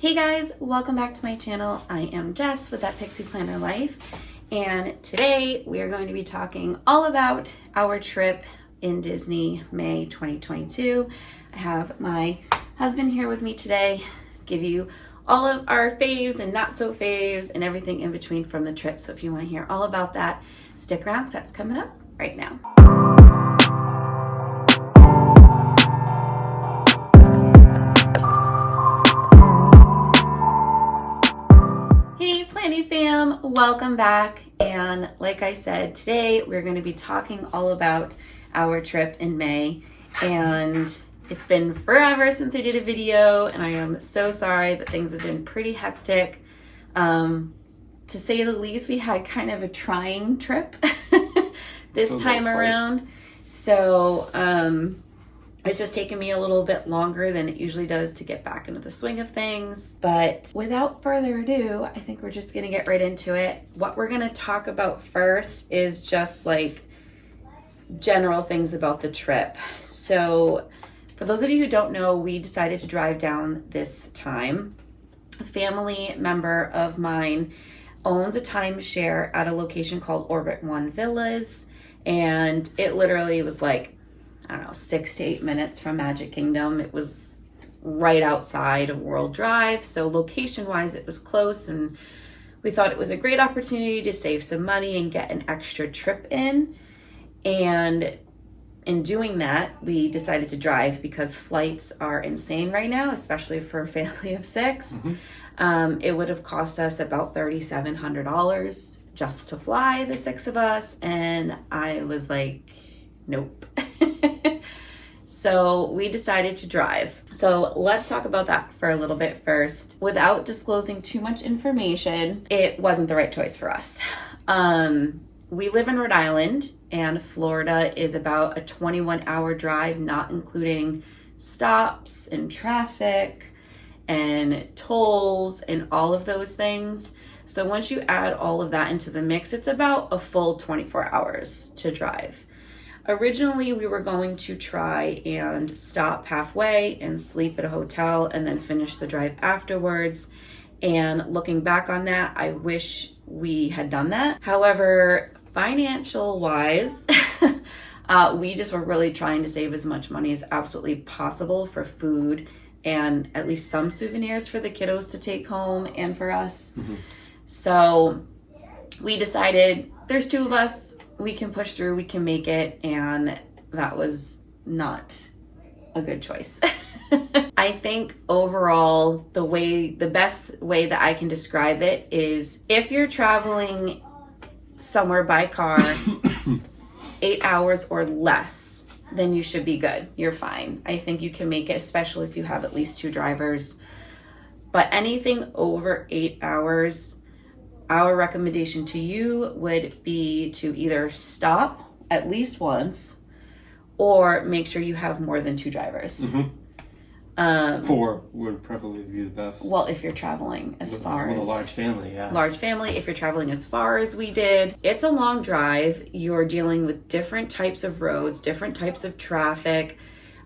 Hey guys, welcome back to my channel. I am Jess with That Pixie Planner Life, and today we are going to be talking all about our trip in Disney, May 2022. I have my husband here with me today, give you all of our faves and not so faves and everything in between from the trip. So if you want to hear all about that, stick around because that's coming up right now. Fam, welcome back. And like I said, today we're going to be talking all about our trip in May. And it's been forever since I did a video, and I am so sorry, but things have been pretty hectic. To say the least, we had kind of a trying trip this time around. So it's just taken me a little bit longer than it usually does to get back into the swing of things. But without further ado, I think we're just gonna get right into it. What we're gonna talk about first is just like general things about the trip. So for those of you who don't know, we decided to drive down this time. A family member of mine owns a timeshare at a location called Orbit One Villas. And it literally was like, I don't know, 6 to 8 minutes from Magic Kingdom. It was right outside of World Drive. So location-wise, it was close, and we thought it was a great opportunity to save some money and get an extra trip in. And in doing that, we decided to drive because flights are insane right now, especially for a family of 6. Mm-hmm. It would have cost us about $3,700 just to fly, the 6 of us. And I was like, nope. So we decided to drive. So let's talk about that for a little bit first. Without disclosing too much information, it wasn't the right choice for us. We live in Rhode Island, and Florida is about a 21-hour drive, not including stops and traffic and tolls and all of those things. So once you add all of that into the mix, it's about a full 24 hours to drive. Originally, we were going to try and stop halfway and sleep at a hotel and then finish the drive afterwards. And looking back on that, I wish we had done that. However, financial wise, we just were really trying to save as much money as absolutely possible for food and at least some souvenirs for the kiddos to take home and for us. Mm-hmm. So we decided there's 2 of us. We can push through, we can make it, and that was not a good choice. I think overall, the best way that I can describe it is if you're traveling somewhere by car 8 hours or less, then you should be good. You're fine. I think you can make it, especially if you have at least 2 drivers. But anything over 8 hours, our recommendation to you would be to either stop at least once or make sure you have more than 2 drivers. Mm-hmm. 4 would probably be the best. Well, if you're traveling as far as... a large family, yeah. Large family, if you're traveling as far as we did. It's a long drive. You're dealing with different types of roads, different types of traffic,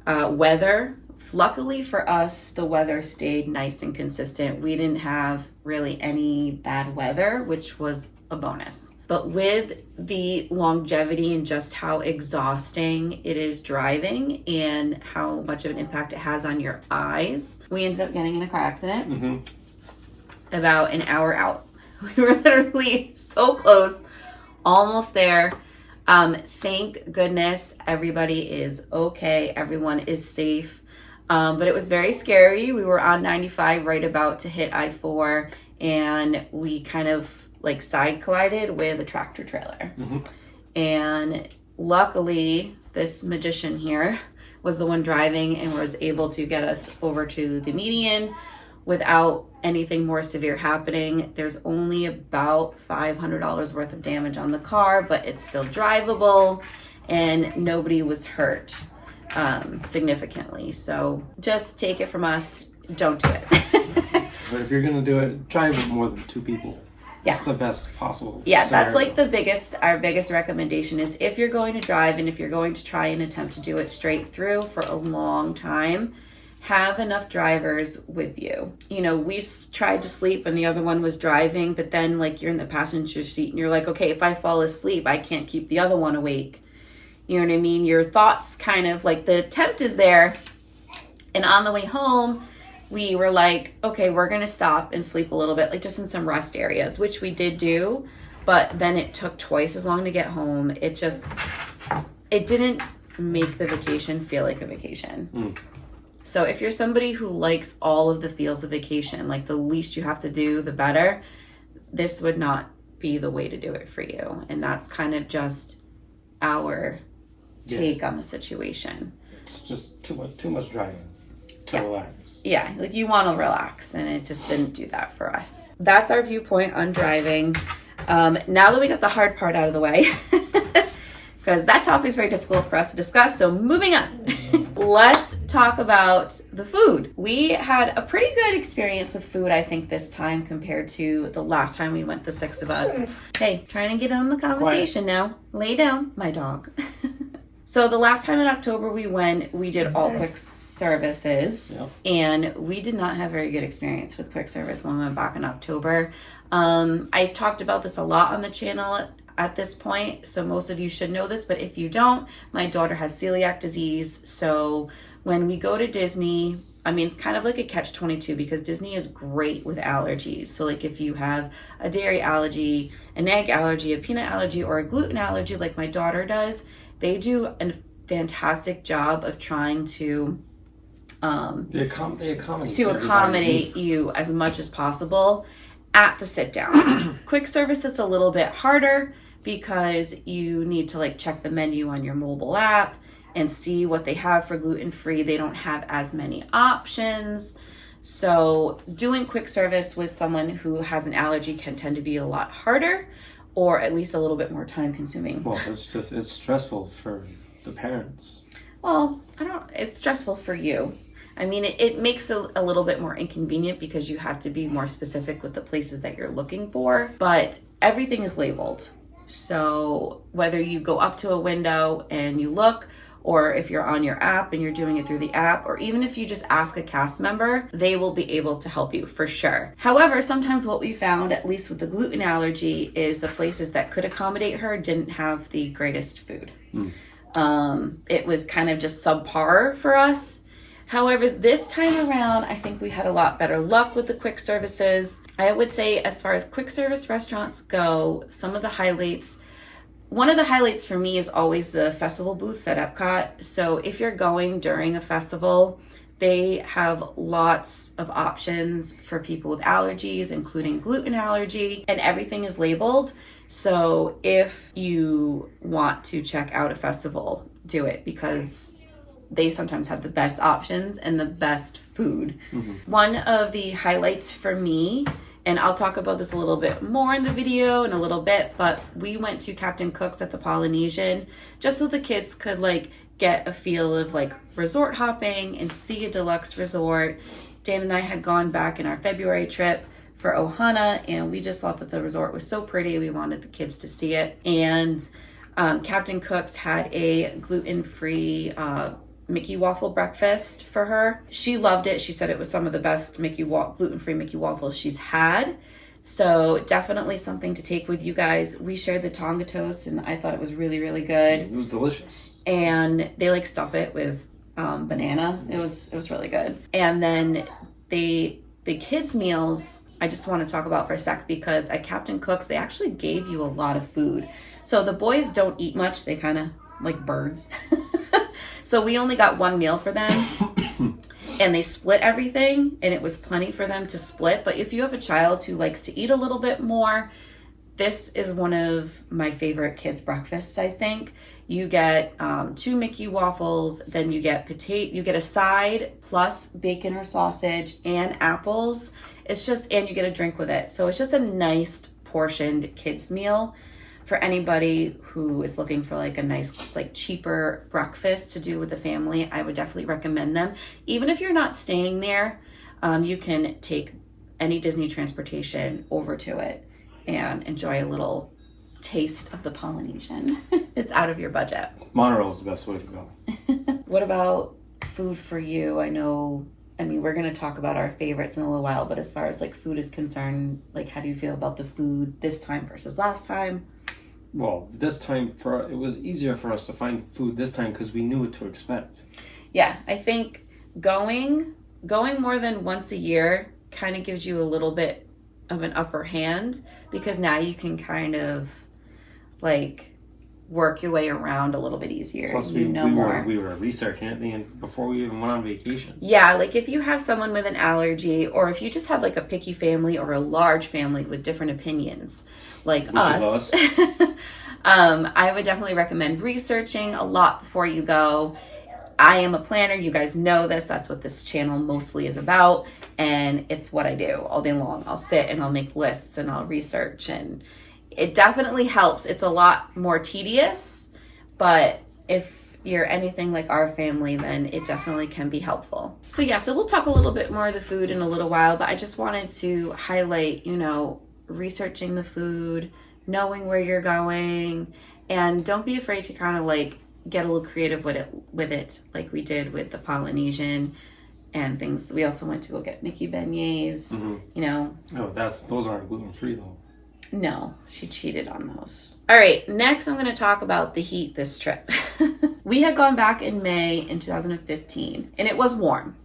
weather. Luckily for us, the weather stayed nice and consistent. We didn't have really any bad weather, which was a bonus. But with the longevity and just how exhausting it is driving and how much of an impact it has on your eyes, we ended up getting in a car accident about an hour out. We were literally so close, almost there. Thank goodness everybody is okay. Everyone is safe. But it was very scary. We were on 95 right about to hit I-4, and we kind of like side collided with a tractor trailer. Mm-hmm. And luckily, this magician here was the one driving and was able to get us over to the median without anything more severe happening. There's only about $500 worth of damage on the car, but it's still drivable, and nobody was hurt significantly. So just take it from us, don't do it. But if you're gonna do it, try with more than 2 people. Yeah. It's the best possible Yeah, scenario. that's like our biggest recommendation is if you're going to drive and if you're going to try and attempt to do it straight through for a long time, have enough drivers with you. You know, we tried to sleep when the other one was driving, but then like you're in the passenger seat and you're like, okay, if I fall asleep, I can't keep the other one awake. You know what I mean? Your thoughts kind of like the attempt is there. And on the way home, we were like, okay, we're going to stop and sleep a little bit, like just in some rest areas, which we did do. But then it took twice as long to get home. It didn't make the vacation feel like a vacation. So if you're somebody who likes all of the feels of vacation, like the least you have to do, the better, this would not be the way to do it for you. And that's kind of just our take on the situation. It's just too much driving to relax. Yeah, like you want to relax, and it just didn't do that for us. That's our viewpoint on driving. Now that we got the hard part out of the way, because that topic is very difficult for us to discuss, so moving on. Let's talk about the food. We had a pretty good experience with food, I think, this time compared to the last time we went, the 6 of us. Hey, trying to get on the conversation now. Lay down, my dog. So the last time in October we went, we did all quick services, and we did not have very good experience with quick service when we went back in October. I talked about this a lot on the channel at this point, so most of you should know this, but if you don't, my daughter has celiac disease, so when we go to Disney, I mean, kind of like a catch-22, because Disney is great with allergies. So like if you have a dairy allergy, an egg allergy, a peanut allergy, or a gluten allergy like my daughter does, they do a fantastic job of trying to accommodate you as much as possible at the sit downs. Quick service, it's a little bit harder because you need to like check the menu on your mobile app and see what they have for gluten-free. They don't have as many options. So doing quick service with someone who has an allergy can tend to be a lot harder, or at least a little bit more time consuming. Well, it's stressful for the parents. Well, it's stressful for you. I mean, it makes it a little bit more inconvenient because you have to be more specific with the places that you're looking for, but everything is labeled. So whether you go up to a window and you look, or if you're on your app and you're doing it through the app, or even if you just ask a cast member, they will be able to help you for sure. However, sometimes what we found, at least with the gluten allergy, is the places that could accommodate her didn't have the greatest food. It was kind of just subpar for us. However, this time around, I think we had a lot better luck with the quick services. I would say as far as quick service restaurants go, some of the highlights, one of the highlights for me is always the festival booths at Epcot. So if you're going during a festival, they have lots of options for people with allergies, including gluten allergy, and everything is labeled. So if you want to check out a festival, do it, because they sometimes have the best options and the best food. One of the highlights for me, and I'll talk about this a little bit more in the video in a little bit, but we went to Captain Cook's at the Polynesian just so the kids could like get a feel of like resort hopping and see a deluxe resort. Dan and I had gone back in our February trip for Ohana, and we just thought that the resort was so pretty. We wanted the kids to see it. And Captain Cook's had a gluten-free Mickey waffle breakfast for her. She loved it. She said it was some of the best gluten-free Mickey waffles she's had. So definitely something to take with you guys. We shared the Tonga toast, and I thought it was really, really good. It was delicious. And they like stuff it with banana. It was really good. And then the kids' meals, I just want to talk about for a sec, because at Captain Cook's, they actually gave you a lot of food. So the boys don't eat much. They kind of like birds. So we only got one meal for them, and they split everything, and it was plenty for them to split. But if you have a child who likes to eat a little bit more, this is one of my favorite kids' breakfasts, I think. You get 2 Mickey waffles, then you get you get a side plus bacon or sausage and apples. And you get a drink with it. So it's just a nice portioned kids meal for anybody who is looking for like a nice, like cheaper breakfast to do with the family. I would definitely recommend them. Even if you're not staying there, you can take any Disney transportation over to it and enjoy a little taste of the Polynesian. It's out of your budget. Monorail is the best way to go. What about food for you? I know, I mean, we're going to talk about our favorites in a little while, but as far as like food is concerned, like how do you feel about the food this time versus last time? Well, this time it was easier for us to find food this time because we knew what to expect. Yeah, I think going more than once a year kind of gives you a little bit of an upper hand, because now you can kind of like work your way around a little bit easier. Plus, we were researching it before we even went on vacation. Yeah, like if you have someone with an allergy, or if you just have like a picky family or a large family with different opinions, like Which is us. I would definitely recommend researching a lot before you go. I am a planner. You guys know this. That's what this channel mostly is about. And it's what I do all day long. I'll sit and I'll make lists and I'll research, and it definitely helps. It's a lot more tedious, but if you're anything like our family, then it definitely can be helpful. So we'll talk a little bit more of the food in a little while, but I just wanted to highlight, researching the food, knowing where you're going, and don't be afraid to kind of like get a little creative with it like we did with the Polynesian and things. We also went to go get Mickey beignets, Oh, those aren't gluten-free though. No, she cheated on those. All right, next I'm going to talk about the heat this trip. We had gone back in May in 2015, and it was warm.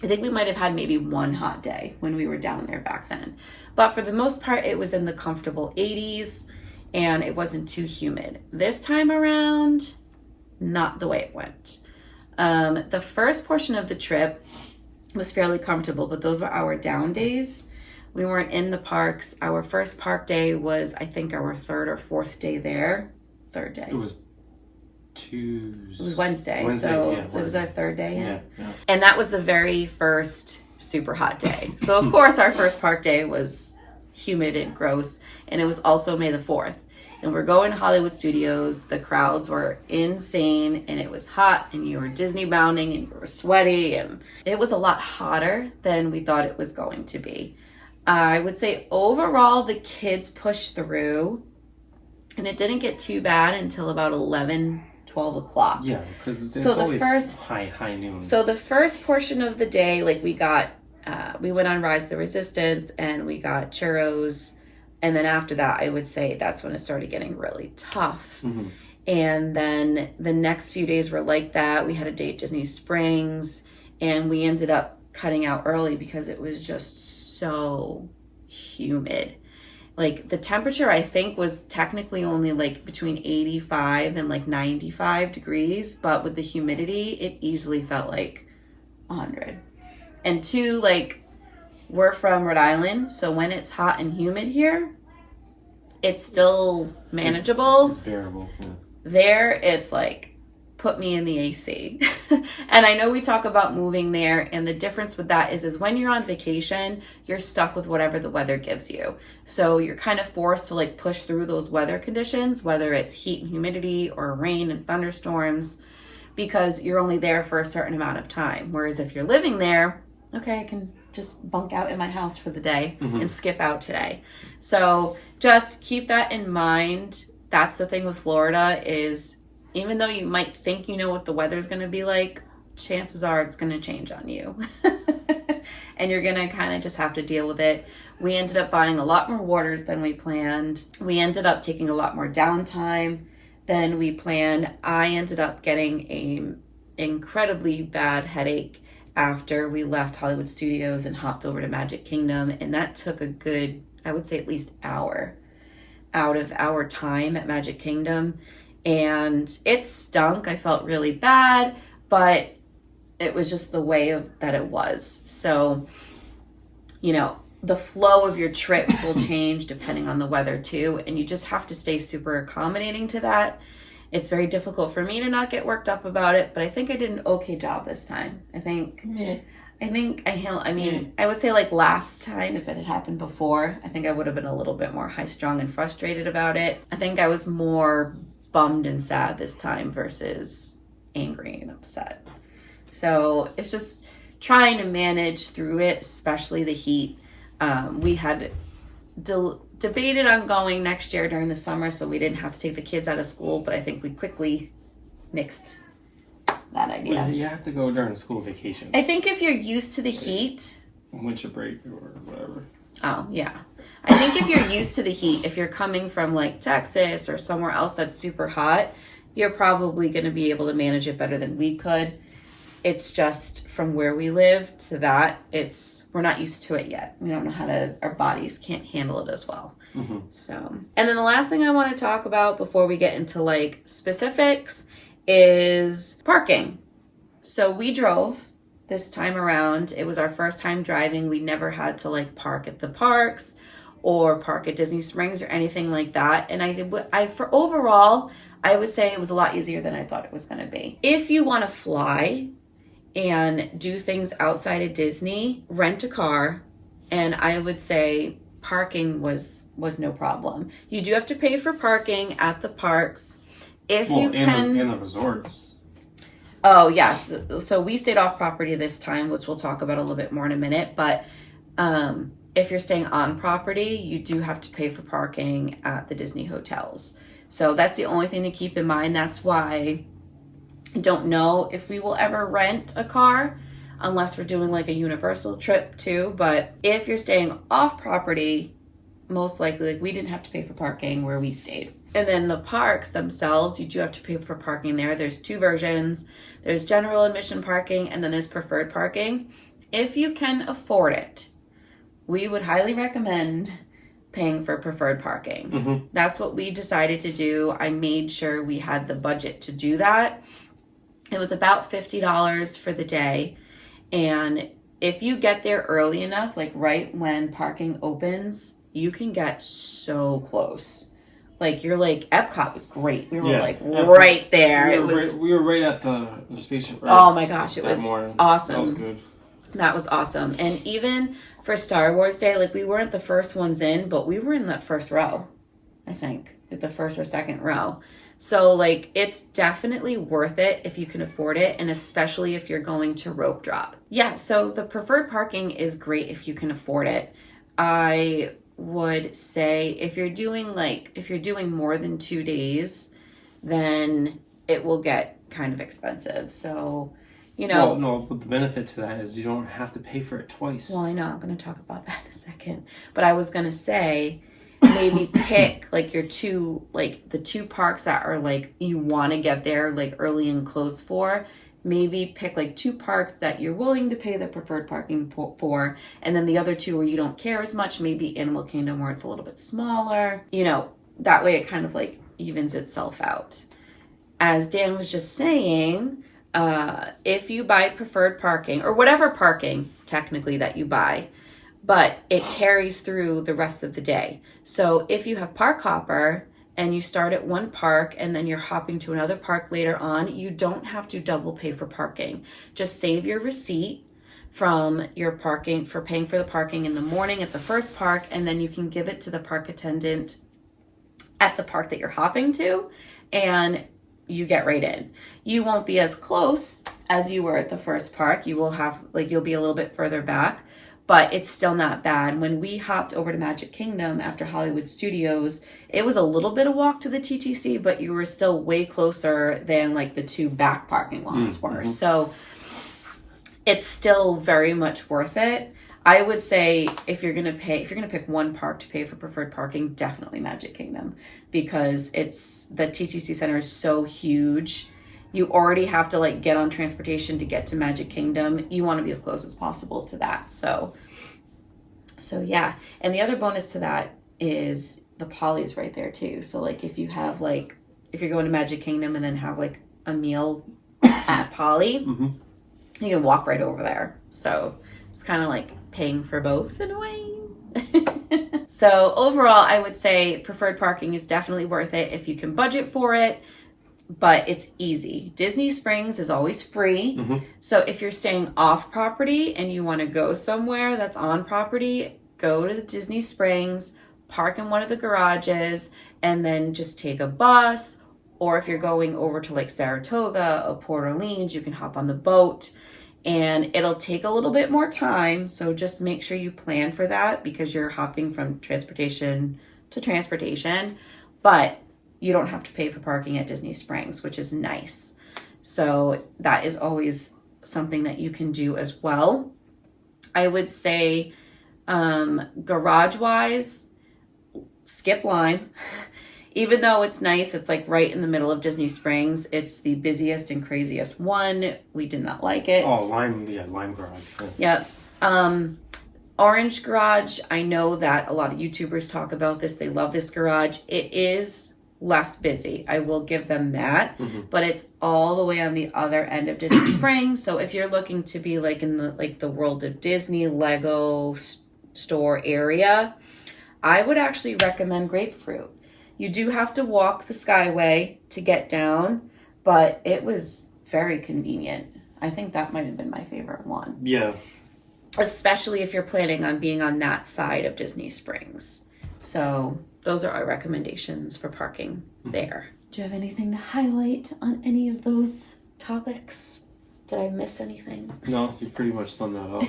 I think we might have had maybe one hot day when we were down there back then. But for the most part, it was in the comfortable 80s, and it wasn't too humid. This time around, not the way it went. The first portion of the trip was fairly comfortable, but those were our down days. We weren't in the parks. Our first park day was, I think, our third or fourth day there. Third day. It was Tuesday. It was Wednesday, so yeah, it was our third day in. Yeah. And that was the very first super hot day. So, of course, our first park day was humid and gross, and it was also May the 4th. And we're going to Hollywood Studios. The crowds were insane, and it was hot, and you were Disney bounding, and you were sweaty, and it was a lot hotter than we thought it was going to be. I would say overall the kids pushed through, and it didn't get too bad until about 11, 12 o'clock. Yeah, because it's always high noon. So the first portion of the day, like we went on Rise of the Resistance, and we got churros, and then after that, I would say that's when it started getting really tough. Mm-hmm. And then the next few days were like that. We had a day at Disney Springs, and we ended up cutting out early because it was just so humid. Like the temperature, I think, was technically only like between 85 and like 95 degrees, but with the humidity, it easily felt like 100. And two, like, we're from Rhode Island, so when it's hot and humid here, it's still manageable. It's bearable. Yeah. There, it's like, put me in the AC. And I know we talk about moving there, and the difference with that is when you're on vacation, you're stuck with whatever the weather gives you. So you're kind of forced to like push through those weather conditions, whether it's heat and humidity or rain and thunderstorms, because you're only there for a certain amount of time. Whereas if you're living there, okay, I can just bunk out in my house for the day and skip out today. So just keep that in mind. That's the thing with Florida is, even though you might think you know what the weather's going to be like, chances are it's going to change on you. And you're going to kind of just have to deal with it. We ended up buying a lot more waters than we planned. We ended up taking a lot more downtime than we planned. I ended up getting an incredibly bad headache after we left Hollywood Studios and hopped over to Magic Kingdom. And that took a good, I would say at least hour out of our time at Magic Kingdom. And it stunk. I felt really bad, but it was just the way that it was. So, the flow of your trip will change depending on the weather too. And you just have to stay super accommodating to that. It's very difficult for me to not get worked up about it, but I think I did an okay job this time. I would say like last time, if it had happened before, I think I would have been a little bit more high-strung and frustrated about it. I think I was more bummed and sad this time versus angry and upset. So it's just trying to manage through it, especially the heat. We had debated on going next year during the summer so we didn't have to take the kids out of school, but I think we quickly nixed that idea. Well, you have to go during school vacations. I think if you're used to the heat, winter break or whatever. Oh, yeah. I think if you're used to the heat, if you're coming from like Texas or somewhere else that's super hot, you're probably going to be able to manage it better than we could. It's just from where we live to that, we're not used to it yet. We don't know our bodies can't handle it as well. Mm-hmm. So, and then the last thing I want to talk about before we get into like specifics is parking. So we drove this time around. It was our first time driving. We never had to like park at the parks or park at Disney Springs or anything like that. And for overall, I would say it was a lot easier than I thought it was going to be. If you want to fly and do things outside of Disney, rent a car. And I would say parking was no problem. You do have to pay for parking at the parks. And the resorts. Oh, yes. So we stayed off property this time, which we'll talk about a little bit more in a minute. But if you're staying on property, you do have to pay for parking at the Disney hotels. So that's the only thing to keep in mind. That's why I don't know if we will ever rent a car unless we're doing like a Universal trip too. But if you're staying off property, most likely, like, we didn't have to pay for parking where we stayed. And then the parks themselves, you do have to pay for parking there. There's two versions. There's general admission parking, and then there's preferred parking. If you can afford it, we would highly recommend paying for preferred parking. Mm-hmm. That's what we decided to do. I made sure we had the budget to do that. It was about $50 for the day. And if you get there early enough, like right when parking opens, you can get so close. Like, you're like, Epcot was great. We were right there. We were right at the spaceship. Right? Oh my gosh, it was morning. Awesome. That was good. That was awesome. And even for Star Wars Day, like, we weren't the first ones in, but we were in that first row, I think, like the first or second row. So, like, it's definitely worth it if you can afford it, and especially if you're going to rope drop. Yeah, so the preferred parking is great if you can afford it. I would say if you're doing more than 2 days, then it will get kind of expensive. So, Well, no, but the benefit to that is you don't have to pay for it twice. Well, I know. I'm going to talk about that in a second. But I was going to say, maybe pick like the two parks that are like you want to get there like early and close for. Maybe pick like two parks that you're willing to pay the preferred parking for, and then the other two where you don't care as much, maybe Animal Kingdom where it's a little bit smaller. That way it kind of like evens itself out. As Dan was just saying, if you buy preferred parking, or whatever parking technically that you buy, but it carries through the rest of the day. So if you have Park Hopper and you start at one park and then you're hopping to another park later on, you don't have to double pay for parking. Just save your receipt from your parking for paying for the parking in the morning at the first park, and then you can give it to the park attendant at the park that you're hopping to, and you get right in. You won't be as close as you were at the first park. You'll be a little bit further back, but it's still not bad. When we hopped over to Magic Kingdom after Hollywood Studios, it was a little bit of walk to the TTC, but you were still way closer than like the two back parking lots were. Mm-hmm. So it's still very much worth it. I would say if you're gonna pick one park to pay for preferred parking, definitely Magic Kingdom, because the TTC Center is so huge. You already have to like get on transportation to get to Magic Kingdom. You want to be as close as possible to that. So yeah. And the other bonus to that is the Poly's right there too. So like if you're going to Magic Kingdom and then have like a meal at Poly, mm-hmm. you can walk right over there. So it's kind of like paying for both in a way. So overall, I would say preferred parking is definitely worth it if you can budget for it. But it's easy. Disney Springs is always free. Mm-hmm. So if you're staying off property and you want to go somewhere that's on property, go to the Disney Springs, park in one of the garages, and then just take a bus. Or if you're going over to like Saratoga or Port Orleans, you can hop on the boat. And it'll take a little bit more time. So just make sure you plan for that, because you're hopping from transportation to transportation. But you don't have to pay for parking at Disney Springs, which is nice. So that is always something that you can do as well. I would say garage wise, skip Lime. Even though it's nice, it's like right in the middle of Disney Springs. It's the busiest and craziest one. We did not like it. Oh, Lime Garage. Yeah. Orange Garage, I know that a lot of YouTubers talk about this. They love this garage. It is less busy. I will give them that. But it's all the way on the other end of Disney Springs. So if you're looking to be like in the World of Disney Lego store area, I would actually recommend Grapefruit. You do have to walk the Skyway to get down, but it was very convenient. I think that might have been my favorite one. Yeah. Especially if you're planning on being on that side of Disney Springs. So those are our recommendations for parking there. Do you have anything to highlight on any of those topics? Did I miss anything? No, you pretty much summed that up.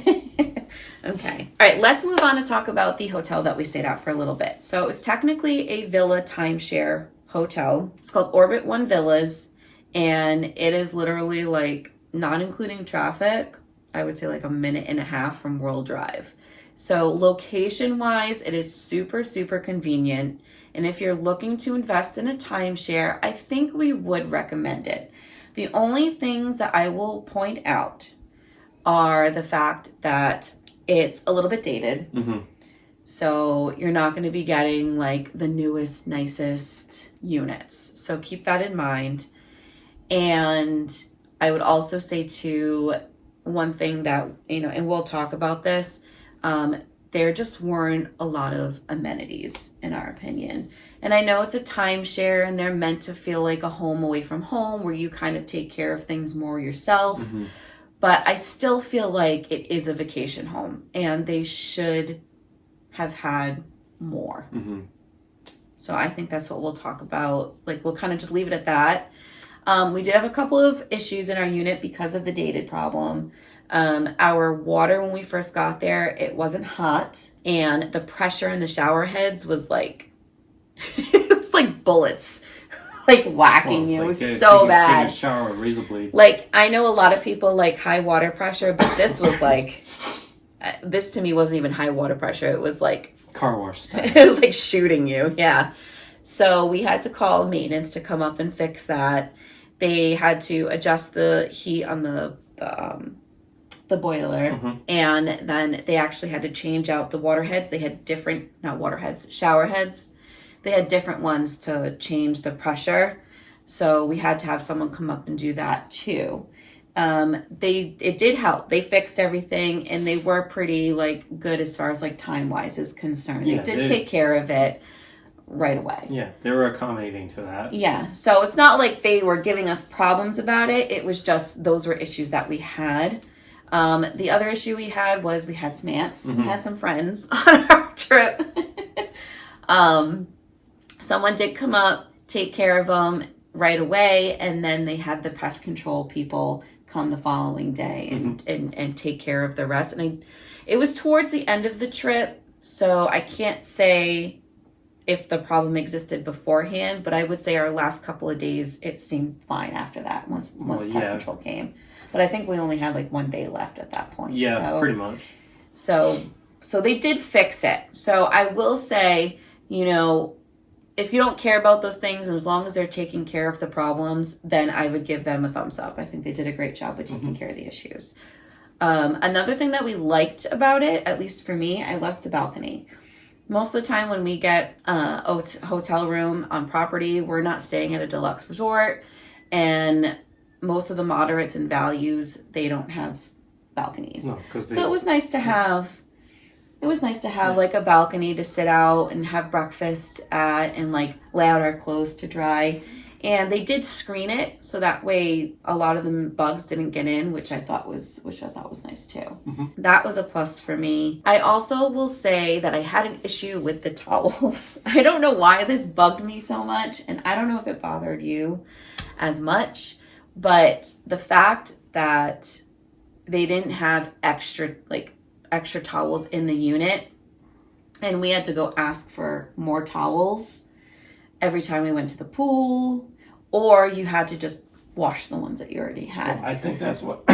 Okay. All right, let's move on to talk about the hotel that we stayed at for a little bit. So it's technically a villa timeshare hotel. It's called Orbit One Villas, and it is literally like, not including traffic, I would say like a minute and a half from World Drive. So location-wise, it is super, super convenient. And if you're looking to invest in a timeshare, I think we would recommend it. The only things that I will point out are the fact that it's a little bit dated. So you're not going to be getting like the newest, nicest units. So keep that in mind. And I would also say too, one thing that, and we'll talk about this, there just weren't a lot of amenities in our opinion. And I know it's a timeshare and they're meant to feel like a home away from home where you kind of take care of things more yourself. But I still feel like it is a vacation home and they should have had more. So I think that's what we'll talk about. Like, we'll kind of just leave it at that. We did have a couple of issues in our unit because of the dated problem. Our water, when we first got there, it wasn't hot, and the pressure in the shower heads was like, it was like bullets, like whacking you. It was so bad. Take a shower with razor blades. Like, I know a lot of people like high water pressure, but this was like, this to me wasn't even high water pressure. It was like car wash style. It was like shooting you. Yeah. So we had to call maintenance to come up and fix that. They had to adjust the heat on the boiler, and then they actually had to change out the water heads. They had different, not water heads, shower heads. They had different ones to change the pressure. So we had to have someone come up and do that too. It did help. They fixed everything and they were pretty like good as far as like time wise is concerned. Yeah, they did take care of it right away. Yeah, they were accommodating to that. Yeah, so it's not like they were giving us problems about it. It was just those were issues that we had. The other issue we had was we had some ants. We had some friends on our trip. Someone did come up, take care of them right away, and then they had the pest control people come the following day and take care of the rest. And it was towards the end of the trip, so I can't say if the problem existed beforehand, but I would say our last couple of days, it seemed fine after that once pest control came. But I think we only had like 1 day left at that point. Yeah, so, pretty much. So they did fix it. So I will say, if you don't care about those things, and as long as they're taking care of the problems, then I would give them a thumbs up. I think they did a great job with taking care of the issues. Another thing that we liked about it, at least for me, I loved the balcony. Most of the time when we get a hotel room on property, we're not staying at a deluxe resort, and most of the moderates and values, they don't have balconies. No, so it was nice to have. It was nice to have like a balcony to sit out and have breakfast at and like lay out our clothes to dry. And they did screen it so that way a lot of the bugs didn't get in, which I thought was nice too. That was a plus for me. I also will say that I had an issue with the towels. I don't know why this bugged me so much, and I don't know if it bothered you as much, but the fact that they didn't have extra towels in the unit, and we had to go ask for more towels every time we went to the pool, or you had to just wash the ones that you already had. Well, I think that's what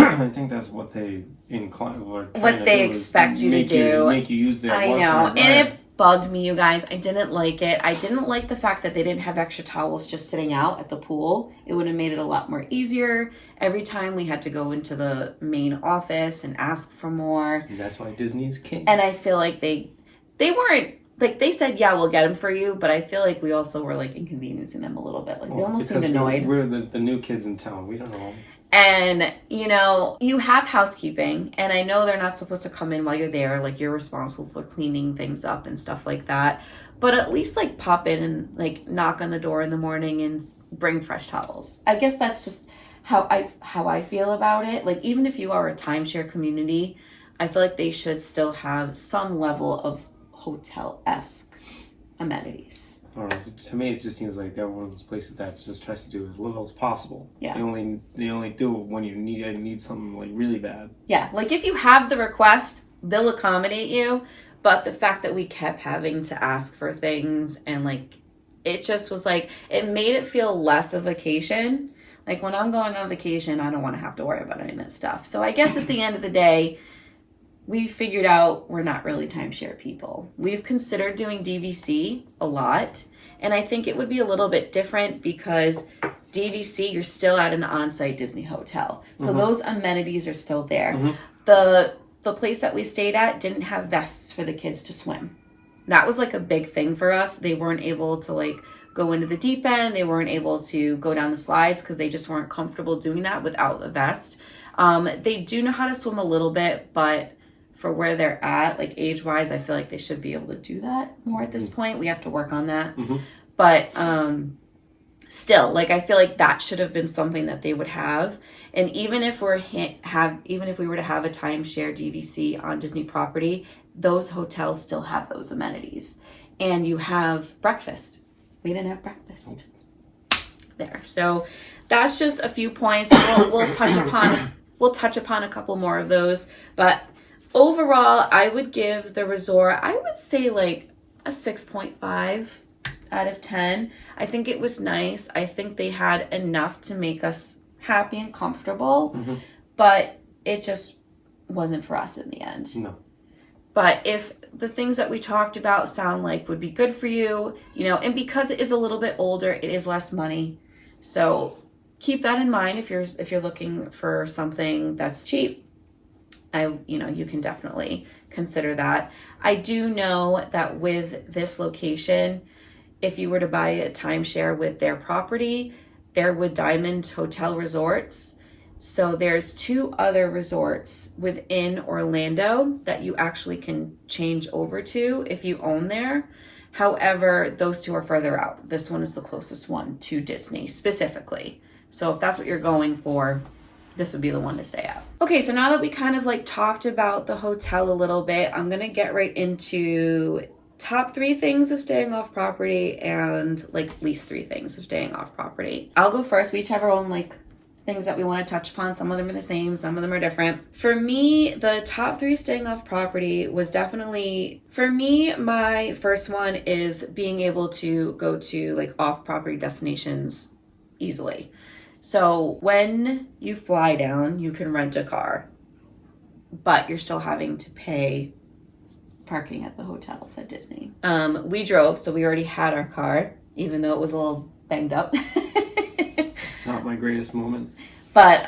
they incline what they expect you to do. Make you use their. I know, and it bugged me, you guys. I didn't like it. I didn't like the fact that they didn't have extra towels just sitting out at the pool. It would have made it a lot more easier. Every time we had to go into the main office and ask for more. And that's why Disney's king. And I feel like they weren't, like, they said, yeah, we'll get them for you, but I feel like we also were, like, inconveniencing them a little bit. Like, they almost seemed annoyed. We're the new kids in town. We don't know. And, you know, you have housekeeping, and I know they're not supposed to come in while you're there. Like, you're responsible for cleaning things up and stuff like that. But at least, like, pop in and, like, knock on the door in the morning and bring fresh towels. I guess that's just how I feel about it. Like, even if you are a timeshare community, I feel like they should still have some level of hotel-esque amenities. I don't know. To me, it just seems like they're one of those places that just tries to do as little as possible. Yeah. They only do it when you need something like really bad. Yeah. Like if you have the request, they'll accommodate you. But the fact that we kept having to ask for things and like it just was like it made it feel less a vacation. Like when I'm going on vacation, I don't want to have to worry about any of that stuff. So I guess at the end of the day, we figured out we're not really timeshare people. We've considered doing DVC a lot, and I think it would be a little bit different because DVC, you're still at an on-site Disney hotel. So those amenities are still there. The place that we stayed at didn't have vests for the kids to swim. That was like a big thing for us. They weren't able to like go into the deep end. They weren't able to go down the slides because they just weren't comfortable doing that without a vest. They do know how to swim a little bit, but for where they're at, like age-wise, I feel like they should be able to do that more at this point. We have to work on that. But still, like I feel like that should have been something that they would have. And even if we were to have a timeshare DVC on Disney property, those hotels still have those amenities. And you have breakfast. We didn't have breakfast there. So that's just a few points. We'll touch upon a couple more of those, but overall, I would give the resort, I would say like a 6.5 out of 10. I think it was nice. I think they had enough to make us happy and comfortable, but it just wasn't for us in the end. No. But if the things that we talked about sound like would be good for you, you know, and because it is a little bit older, it is less money. So keep that in mind if you're looking for something that's cheap. You can definitely consider that. I do know that with this location, if you were to buy a timeshare with their property, they're with Diamond Hotel Resorts. So there's 2 other resorts within Orlando that you actually can change over to if you own there. However, those 2 are further out. This one is the closest one to Disney specifically. So if that's what you're going for, this would be the one to stay at. Okay, so now that we kind of like talked about the hotel a little bit, I'm gonna get right into top 3 things of staying off property and like least 3 things of staying off property. I'll go first. We each have our own like things that we want to touch upon. Some of them are the same, some of them are different. For me, the top 3 staying off property was definitely, for me, my first one is being able to go to like off property destinations easily. So when you fly down, you can rent a car, but you're still having to pay parking at the hotels at Disney. We drove, so we already had our car, even though it was a little banged up. Not my greatest moment. But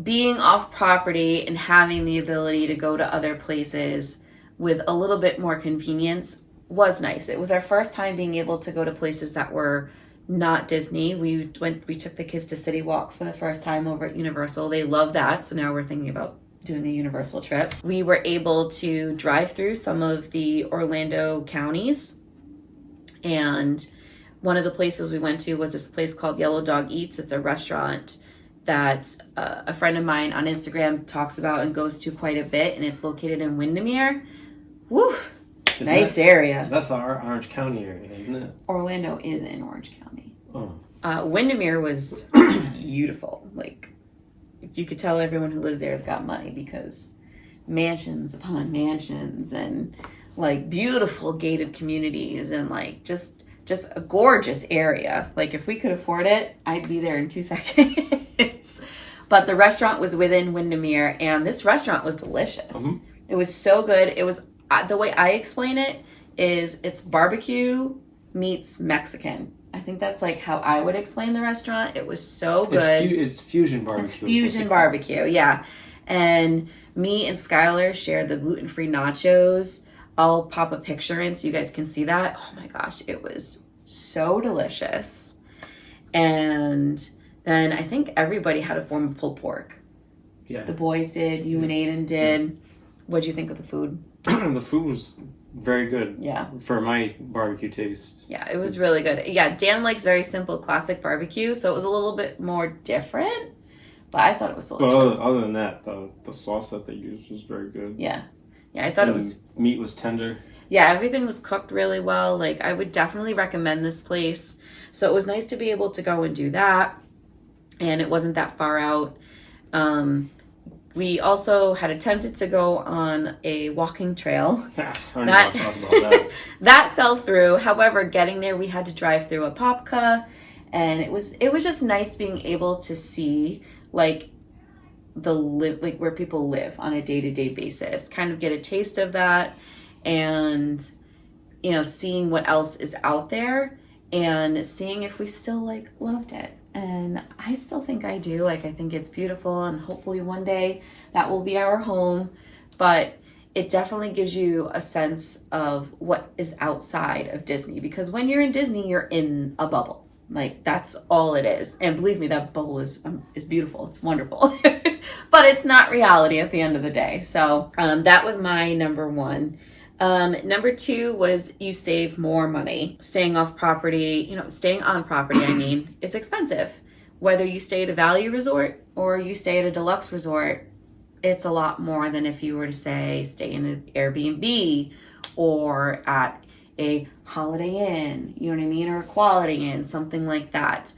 being off property and having the ability to go to other places with a little bit more convenience was nice. It was our first time being able to go to places that were not Disney. We took the kids to City Walk for the first time over at Universal. They love that. So now we're thinking about doing a Universal trip. We were able to drive through some of the Orlando counties. And one of the places we went to was this place called Yellow Dog Eats. It's a restaurant that a friend of mine on Instagram talks about and goes to quite a bit. And it's located in Windermere. Woo! Nice area. That's the Orange County area, isn't it? Orlando is in Orange County. Oh. Windermere was beautiful. Like, if you could tell, everyone who lives there has got money because mansions upon mansions and like beautiful gated communities and like just a gorgeous area. Like if we could afford it, I'd be there in 2 seconds. But the restaurant was within Windermere, and this restaurant was delicious. Mhm. It was so good. It was, the way I explain it is it's barbecue meets Mexican. I think that's like how I would explain the restaurant. It was so good. It's fusion barbecue. It's fusion barbecue, yeah. And me and Skylar shared the gluten-free nachos. I'll pop a picture in so you guys can see that. Oh my gosh, it was so delicious. And then I think everybody had a form of pulled pork. Yeah. The boys did, you and Aiden did. What'd you think of the food? The food was very good. Yeah. For my barbecue taste. Yeah, it was really good. Yeah, Dan likes very simple classic barbecue, so it was a little bit more different, but I thought it was delicious. But other than that, the sauce that they used was very good. Yeah. Yeah, I thought it was... Meat was tender. Yeah, everything was cooked really well. Like, I would definitely recommend this place. So it was nice to be able to go and do that, and it wasn't that far out. We also had attempted to go on a walking trail. I don't want to talk about that. That fell through. However, getting there, we had to drive through a Apopka, and it was just nice being able to see like where people live on a day-to-day basis. Kind of get a taste of that, and seeing what else is out there, and seeing if we still like loved it. And I still think I do. Like, I think it's beautiful, and hopefully one day that will be our home. But it definitely gives you a sense of what is outside of Disney. Because when you're in Disney, you're in a bubble. Like, that's all it is. And believe me, that bubble is beautiful. It's wonderful. But it's not reality at the end of the day. So that was my number one. Number two was you save more money. Staying on property, I mean, it's expensive. Whether you stay at a value resort or you stay at a deluxe resort, it's a lot more than if you were to say stay in an Airbnb or at a Holiday Inn, you know what I mean? Or a Quality Inn, something like that.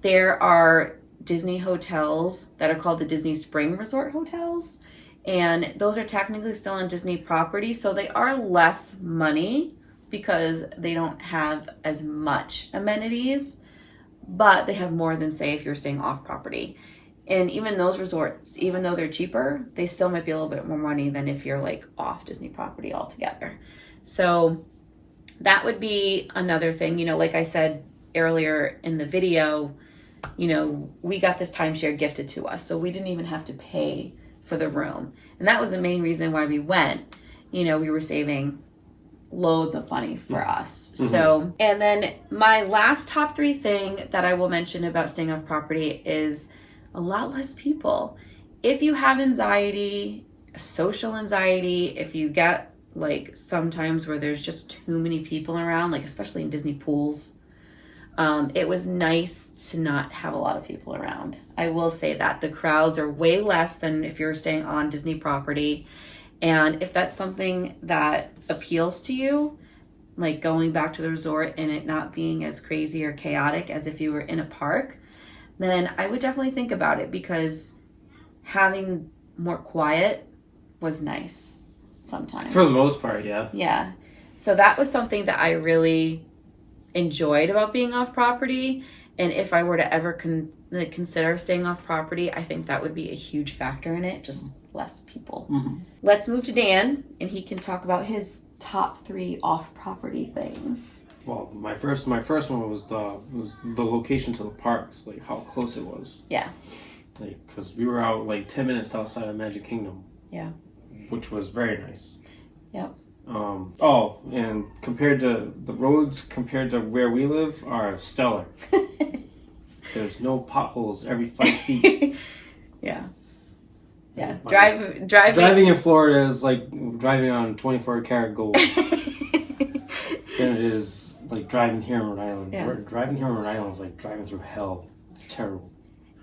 There are Disney hotels that are called the Disney Spring Resort hotels. And those are technically still on Disney property, so they are less money because they don't have as much amenities, but they have more than, say, if you're staying off property. And even those resorts, even though they're cheaper, they still might be a little bit more money than if you're like off Disney property altogether. So that would be another thing. Like I said earlier in the video, we got this timeshare gifted to us, so we didn't even have to pay for the room. And that was the main reason why we went. We were saving loads of money for us. Mm-hmm. So, and then my last top three thing that I will mention about staying off property is a lot less people. If you have anxiety, social anxiety, if you get like sometimes where there's just too many people around, like especially in Disney pools, it was nice to not have a lot of people around. I will say that the crowds are way less than if you're staying on Disney property. And if that's something that appeals to you, like going back to the resort and it not being as crazy or chaotic as if you were in a park, then I would definitely think about it, because having more quiet was nice sometimes. For the most part, yeah. Yeah. So that was something that I really enjoyed about being off property. And if I were to ever consider staying off property, I think that would be a huge factor in it, just less people. Mm-hmm. Let's move to Dan, and he can talk about his top three off property things. Well, my first one was the location to the parks, like how close it was. Yeah. Like, because we were out like 10 minutes outside of Magic Kingdom. Yeah. Which was very nice. Yep. And compared to the roads, compared to where we live, are stellar. There's no potholes every 5 feet. Yeah. Yeah. Driving in Florida is like driving on 24 karat gold. Than it is like driving here in Rhode Island. Yeah. Driving here in Rhode Island is like driving through hell. It's terrible.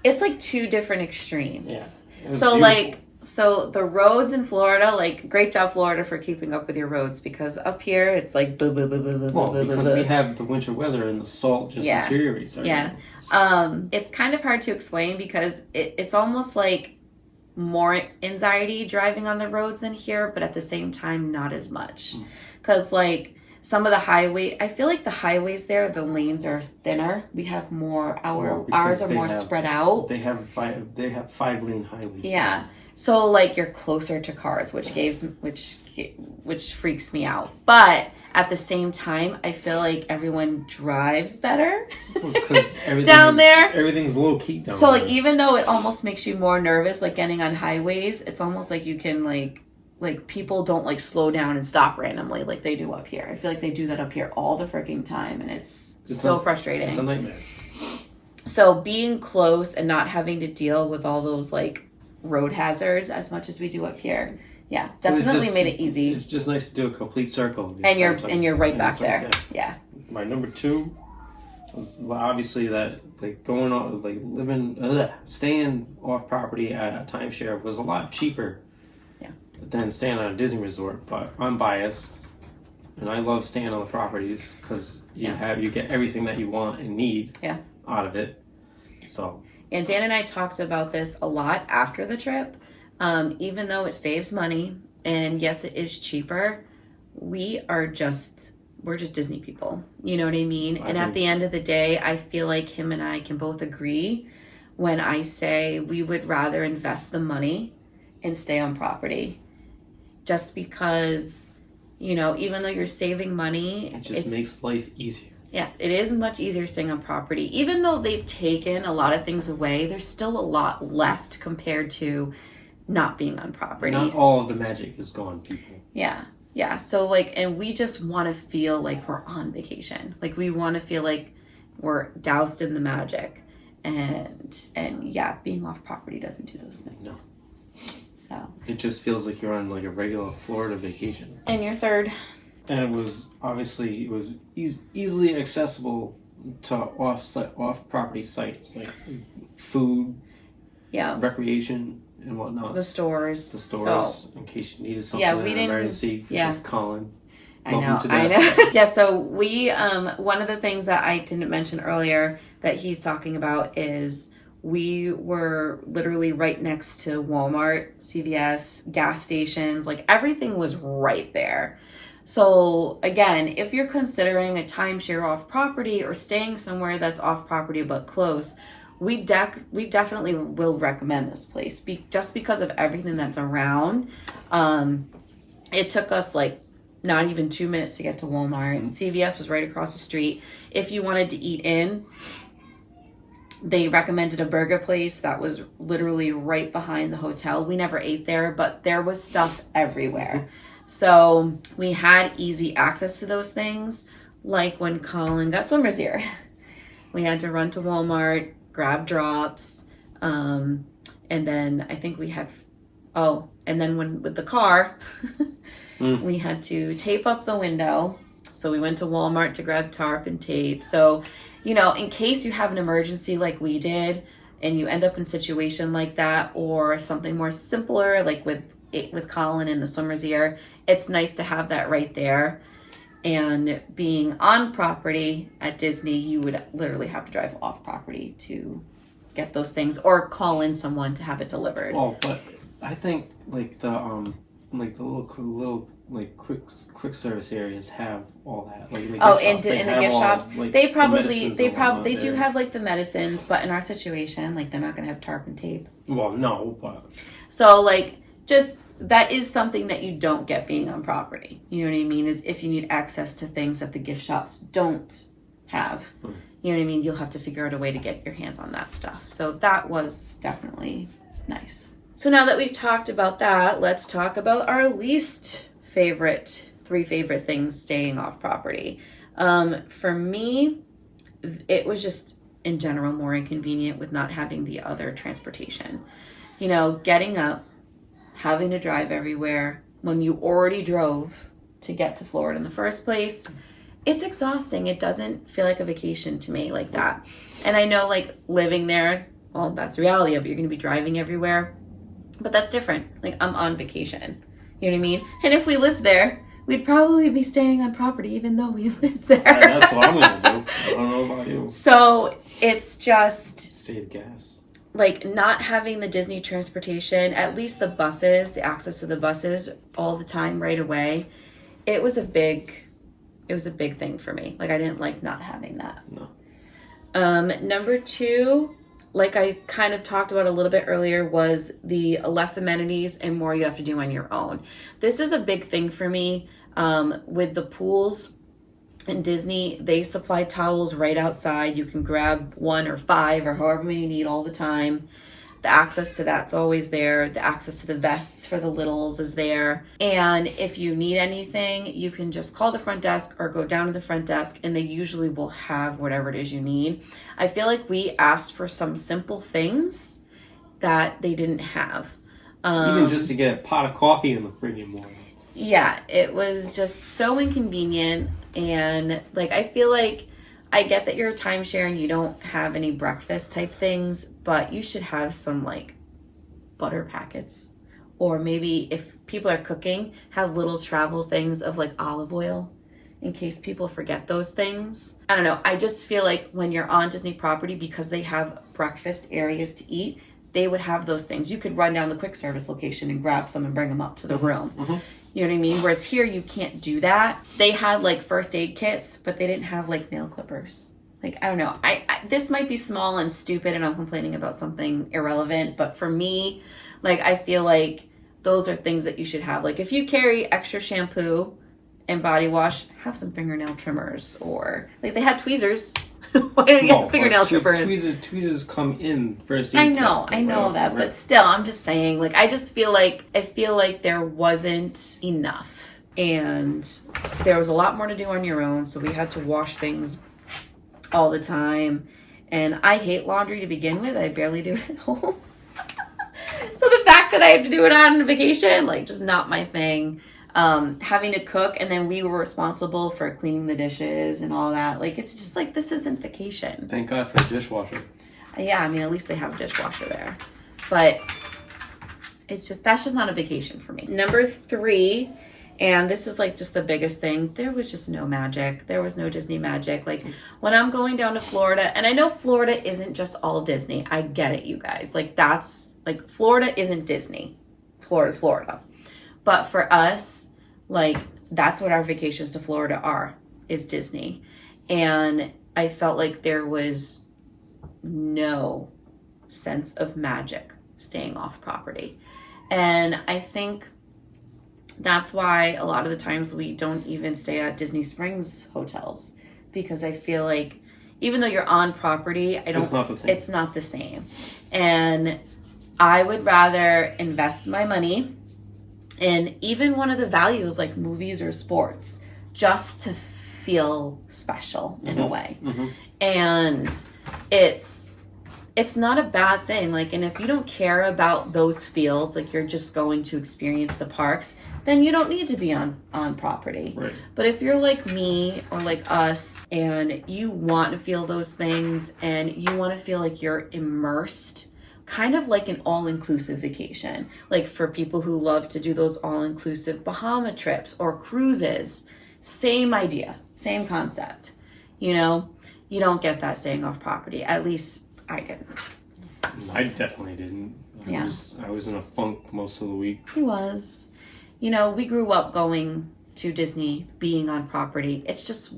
It's like two different extremes. Yeah. So beautiful. So the roads in Florida, like, great job, Florida, for keeping up with your roads, because up here it's like blah, blah, blah, blah, blah, well, blah, because blah. we have the winter weather and the salt just deteriorates everything. Yeah. It's kind of hard to explain because it's almost like more anxiety driving on the roads than here, but at the same time not as much. Because like Some of the highway, I feel like the highways there, the lanes are thinner. We have more, ours are more spread out. They have 5-lane highways. Yeah. So like you're closer to cars, which freaks me out. But at the same time, I feel like everyone drives better down there. Everything's low key down there. So like even though it almost makes you more nervous, like getting on highways, it's almost like you can like people don't like slow down and stop randomly like they do up here. I feel like they do that up here all the freaking time, and it's so frustrating. It's a nightmare. So being close and not having to deal with all those like road hazards as much as we do up here, yeah, definitely made it easy. It's just nice to do a complete circle. And you're right back there. Yeah. My number 2 was obviously that like going on like staying off property at a timeshare was a lot cheaper than staying on a Disney resort, but I'm biased, and I love staying on the properties because you get everything that you want and need out of it. So and Dan and I talked about this a lot after the trip. Even though it saves money and yes, it is cheaper, we're just Disney people. You know what I mean? And at the end of the day, I feel like him and I can both agree when I say we would rather invest the money and stay on property. Just because, even though you're saving money, it makes life easier. Yes, it is much easier staying on property. Even though they've taken a lot of things away, there's still a lot left compared to not being on property. Not all of the magic is gone, people. Yeah. Yeah. So and we just want to feel like we're on vacation. Like we want to feel like we're doused in the magic. And being off property doesn't do those things. No. So it just feels like you're on like a regular Florida vacation. And your third? And it was easily accessible to off property sites like food, recreation and whatnot. The stores. So, in case you needed something in an emergency. Colin. I know. Yeah, so we one of the things that I didn't mention earlier that he's talking about is we were literally right next to Walmart, CVS, gas stations, like everything was right there. So again, if you're considering a timeshare off property or staying somewhere that's off property but close, we definitely will recommend this place just because of everything that's around. It took us like not even 2 minutes to get to Walmart. And CVS was right across the street. If you wanted to eat in, they recommended a burger place that was literally right behind the hotel. We never ate there, but there was stuff everywhere. So we had easy access to those things. Like when Colin got swimmer's ear, we had to run to Walmart, grab drops. And then I think we had, and then with the car, we had to tape up the window. So we went to Walmart to grab tarp and tape. So, in case you have an emergency like we did and you end up in a situation like that or something more simpler, like with Colin and the swimmer's ear, it's nice to have that right there. And being on property at Disney, you would literally have to drive off property to get those things or call in someone to have it delivered. Oh, but I think like the little quick service areas have all that. Like in the gift shops, they do have like the medicines, but in our situation, like they're not gonna have tarp and tape. Well, no, but so like just that is something that you don't get being on property. You know what I mean? Is if you need access to things that the gift shops don't have. You know what I mean? You'll have to figure out a way to get your hands on that stuff. So that was definitely nice. So now that we've talked about that, let's talk about our least favorite, 3 favorite things staying off property. For me, it was just in general more inconvenient with not having the other transportation. Getting up, having to drive everywhere when you already drove to get to Florida in the first place. It's exhausting. It doesn't feel like a vacation to me like that. And I know like living there, well, that's the reality of it. You're going to be driving everywhere. But that's different. Like I'm on vacation. You know what I mean? And if we lived there, we'd probably be staying on property even though we lived there. Yeah, that's what I'm going to do. I don't know about you. So it's just... save gas. Like not having the Disney transportation, at least the buses, the access to the buses all the time right away. It was a big It was a big thing for me. Like, I didn't like not having that. No. Number 2, like I kind of talked about a little bit earlier, was the less amenities and more you have to do on your own. This is a big thing for me. With the pools in Disney, they supply towels right outside. You can grab 1 or 5 or however many you need all the time. The access to that's always there. The access to the vests for the littles is there. And if you need anything, you can just call the front desk or go down to the front desk, and they usually will have whatever it is you need. I feel like we asked for some simple things that they didn't have. Even just to get a pot of coffee in the friggin' morning. Yeah, it was just so inconvenient. And like, I feel like I get that you're a timeshare and you don't have any breakfast type things, but you should have some like butter packets, or maybe if people are cooking, have little travel things of like olive oil in case people forget those things. I don't know. I just feel like when you're on Disney property, because they have breakfast areas to eat, they would have those things. You could run down the quick service location and grab some and bring them up to the room. Mm-hmm. You know what I mean? Whereas here, you can't do that. They had like first aid kits, but they didn't have like nail clippers. Like, I don't know. I this might be small and stupid and I'm complaining about something irrelevant, but for me, like, I feel like those are things that you should have. Like, if you carry extra shampoo and body wash, have some fingernail trimmers, or like they had tweezers. Why don't you get fingernail trimmer? Tweezers come in first. I know that, but still, I'm just saying. Like, I feel like there wasn't enough, and there was a lot more to do on your own. So we had to wash things all the time, and I hate laundry to begin with. I barely do it at home. So the fact that I have to do it on vacation, like, just not my thing. Having to cook, and then we were responsible for cleaning the dishes and all that. Like, it's just like, this isn't vacation. Thank God for a dishwasher. Yeah, I mean, at least they have a dishwasher there. But that's just not a vacation for me. Number 3, and this is like just the biggest thing, there was just no magic. There was no Disney magic. Like, when I'm going down to Florida, and I know Florida isn't just all Disney. I get it, you guys. Like, Florida isn't Disney. Florida's Florida. But for us, like, that's what our vacations to Florida are, is Disney. And I felt like there was no sense of magic staying off property. And I think that's why a lot of the times we don't even stay at Disney Springs hotels, because I feel like even though you're on property, it's not the same. And I would rather invest my money in even one of the values like movies or sports, just to feel special in a way. Mm-hmm. And it's not a bad thing. Like, and if you don't care about those feels, like you're just going to experience the parks, then you don't need to be on property. Right. But if you're like me or like us and you want to feel those things and you want to feel like you're immersed, kind of like an all-inclusive vacation. Like, for people who love to do those all-inclusive Bahama trips or cruises, same idea, same concept. You know, you don't get that staying off property. At least I didn't. I definitely didn't. I was in a funk most of the week. He was. You know, we grew up going to Disney, being on property. It's just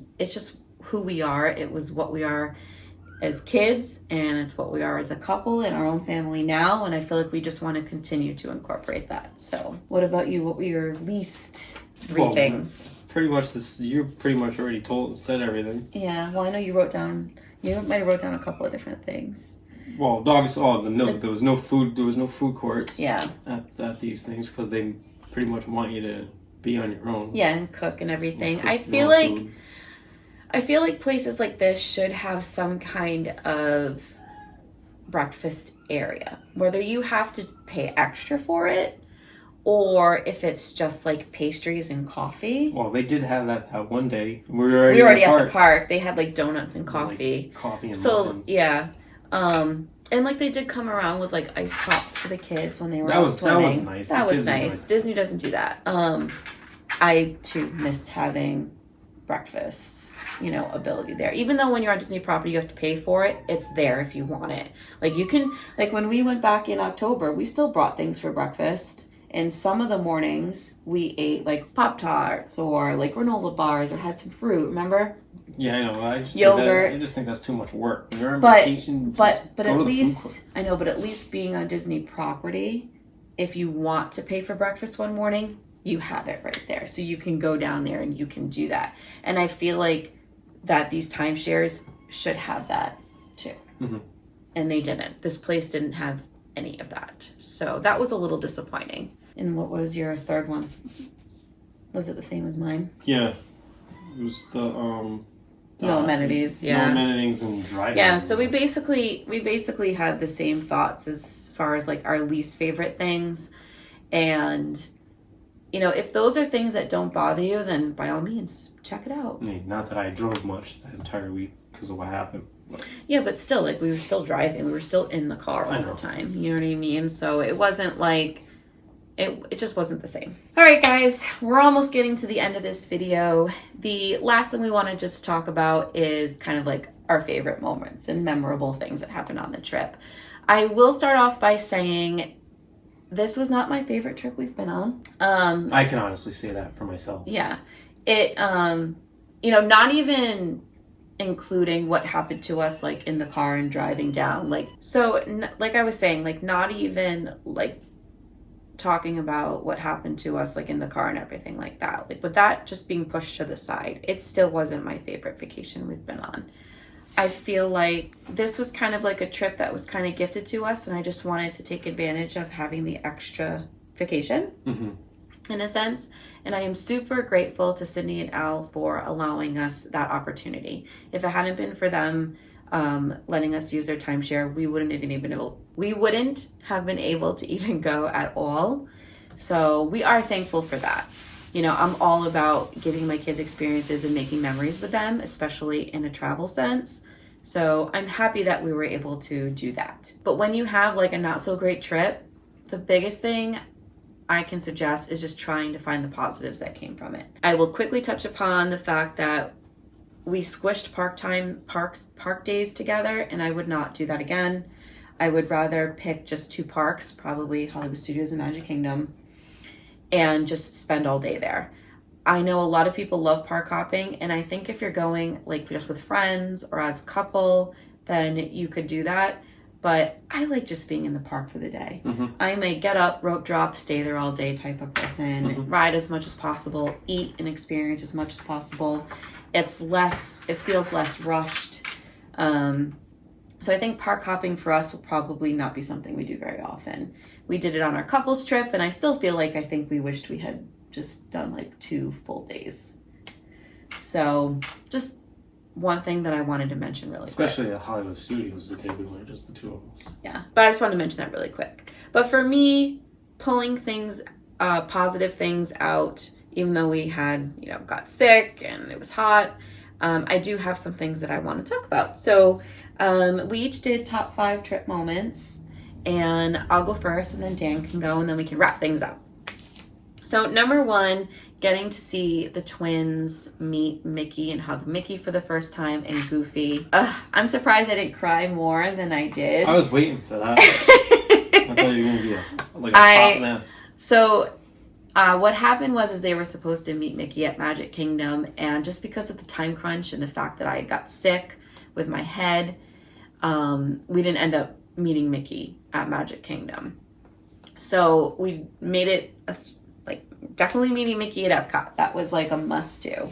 who we are. It was what we are as kids, and it's what we are as a couple in our own family now, and I feel like we just want to continue to incorporate that. So what about you? What were your least 3 things? Pretty much this. You pretty much already said everything. Yeah, well, I know you might have wrote down a couple of different things. Well, obviously, there was no food courts. Yeah. At these things, because they pretty much want you to be on your own. Yeah, and cook and everything. I feel like places like this should have some kind of breakfast area, whether you have to pay extra for it or if it's just like pastries and coffee. Well, they did have that one day. We were already at the park. They had like donuts and coffee. Like coffee and muffins. Yeah. And like they did come around with like ice pops for the kids when they were out swimming. That was nice. That was nice. Disney doesn't do that. I too missed having breakfast, ability there. Even though when you're on Disney property, you have to pay for it, it's there if you want it. Like, you can, like when we went back in October, we still brought things for breakfast And some of the mornings we ate like Pop-Tarts or like granola bars or had some fruit, remember? Yeah, I know. Yogurt. I just think that's too much work. When you're on But vacation, but go at to the least food court. I know, but at least being on Disney property, if you want to pay for breakfast one morning, you have it right there. So you can go down there and you can do that. And I feel like that these timeshares should have that too. Mm-hmm. And they didn't. This place didn't have any of that. So that was a little disappointing. And what was your third one? Was it the same as mine? Yeah. It was the no amenities, yeah. No amenities and driving. Yeah, so we basically had the same thoughts as far as like our least favorite things. And you know, if those are things that don't bother you, then by all means, check it out. I mean, not that I drove much that entire week because of what happened. But. Yeah, but still, like, we were still driving. We were still in the car all the time. You know what I mean? So it wasn't like, it just wasn't the same. All right, guys, we're almost getting to the end of this video. The last thing we want to just talk about is kind of like our favorite moments and memorable things that happened on the trip. I will start off by saying this was not my favorite trip we've been on. I can honestly say that for myself. Yeah. It, you know, not even including what happened to us like in the car and driving down. Like, so like I was saying, like not even like talking about what happened to us like in the car and everything like that. Like with that just being pushed to the side, it still wasn't my favorite vacation we've been on. I feel like this was kind of like a trip that was kind of gifted to us, and I just wanted to take advantage of having the extra vacation in a sense. And I am super grateful to Sydney and Al for allowing us that opportunity. If it hadn't been for them letting us use their timeshare, we wouldn't have been able to even go at all. So we are thankful for that. You know, I'm all about giving my kids experiences and making memories with them, especially in a travel sense. So I'm happy that we were able to do that. But when you have like a not so great trip, the biggest thing I can suggest is just trying to find the positives that came from it. I will quickly touch upon the fact that we squished park days together, and I would not do that again. I would rather pick just 2 parks, probably Hollywood Studios and Magic Kingdom, and just spend all day there. I know a lot of people love park hopping, and I think if you're going like just with friends or as a couple, then you could do that. But I like just being in the park for the day. I'm a get up, rope drop, stay there all day type of person. Ride as much as possible, eat and experience as much as possible. It feels less rushed. So I think park hopping for us will probably not be something we do very often. We did it on our couples trip, and I still feel like I think we wished we had just done like 2 full days. So just one thing that I wanted to mention really Especially quick. at Hollywood Studios, the day we went, just the 2 of us. Yeah, but I just wanted to mention that really quick. But for me, pulling things, positive things out, even though we had, you know, got sick and it was hot, I do have some things that I want to talk about. So we each did top 5 trip moments, and I'll go first and then Dan can go, and then we can wrap things up. So number 1, getting to see the twins meet Mickey and hug Mickey for the first time, and Goofy. I'm surprised I didn't cry more than I did. I was waiting for that. I thought you were going to be a hot mess. So what happened was they were supposed to meet Mickey at Magic Kingdom, and just because of the time crunch and the fact that I got sick with my head, we didn't end up meeting Mickey at Magic Kingdom. So we made it definitely meeting Mickey at Epcot. That was like a must do.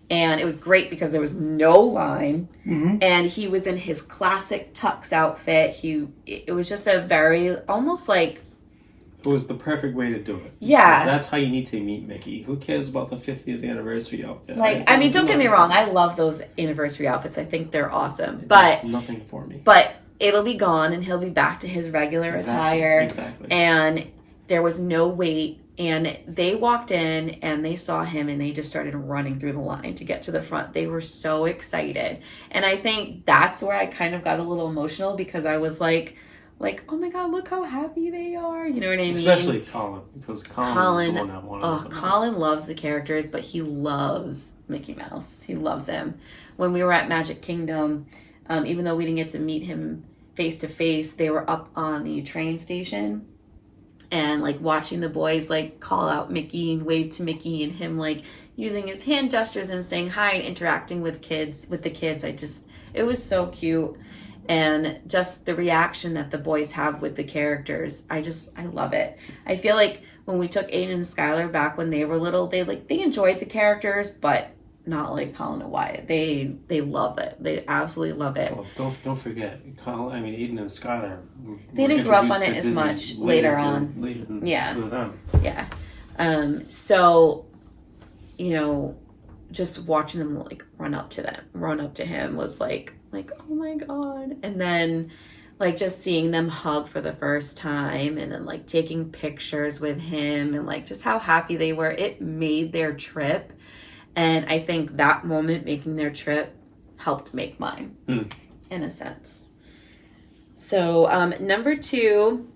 And it was great because there was no line, and he was in his classic tux outfit. It was just a very, almost like... It was the perfect way to do it. Yeah. Because that's how you need to meet Mickey. Who cares about the 50th anniversary outfit? Like, I mean, don't get me wrong. I love those anniversary outfits. I think they're awesome. But there's nothing for me. But it'll be gone, and he'll be back to his regular attire. Exactly. And there was no wait. And they walked in and they saw him, and they just started running through the line to get to the front. They were so excited. And I think that's where I kind of got a little emotional, because I was like, oh my God, look how happy they are. You know what I mean? Especially Colin, because Colin is the one that wanted Colin loves the characters, but he loves Mickey Mouse. He loves him. When we were at Magic Kingdom, even though we didn't get to meet him face to face, they were up on the train station. and like watching the boys like call out Mickey and wave to Mickey, and him like using his hand gestures and saying hi and interacting with the kids. It was so cute. And just the reaction that the boys have with the characters, I love it. I feel like when we took Aiden and Skylar back when they were little, they enjoyed the characters, but not like Colin and Wyatt. They love it. They absolutely love it. Well, don't forget, Aiden and Skylar. They didn't grow up on it as much later on. Later than yeah. two of them. Yeah. So, you know, just watching them like run up to him was like, oh my God. And then like just seeing them hug for the first time, and then like taking pictures with him, and like just how happy they were. It made their trip. And I think that moment making their trip helped make mine in a sense. So number 2,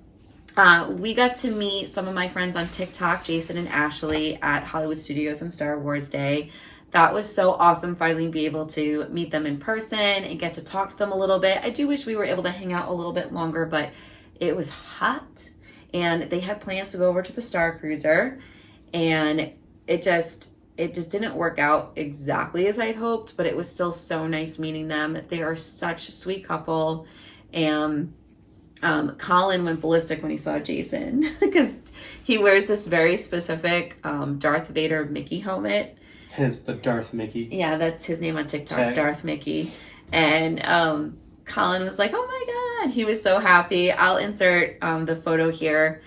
we got to meet some of my friends on TikTok, Jason and Ashley, at Hollywood Studios on Star Wars Day. That was so awesome, finally be able to meet them in person and get to talk to them a little bit. I do wish we were able to hang out a little bit longer, but it was hot, and they had plans to go over to the Star Cruiser, and it just didn't work out exactly as I'd hoped, but it was still so nice meeting them. They are such a sweet couple, and Colin went ballistic when he saw Jason because he wears this very specific Darth Vader Mickey helmet. Hence the Darth Mickey. Yeah, that's his name on TikTok, Tag. Darth Mickey. And Colin was like, oh my God. He was so happy. I'll insert the photo here.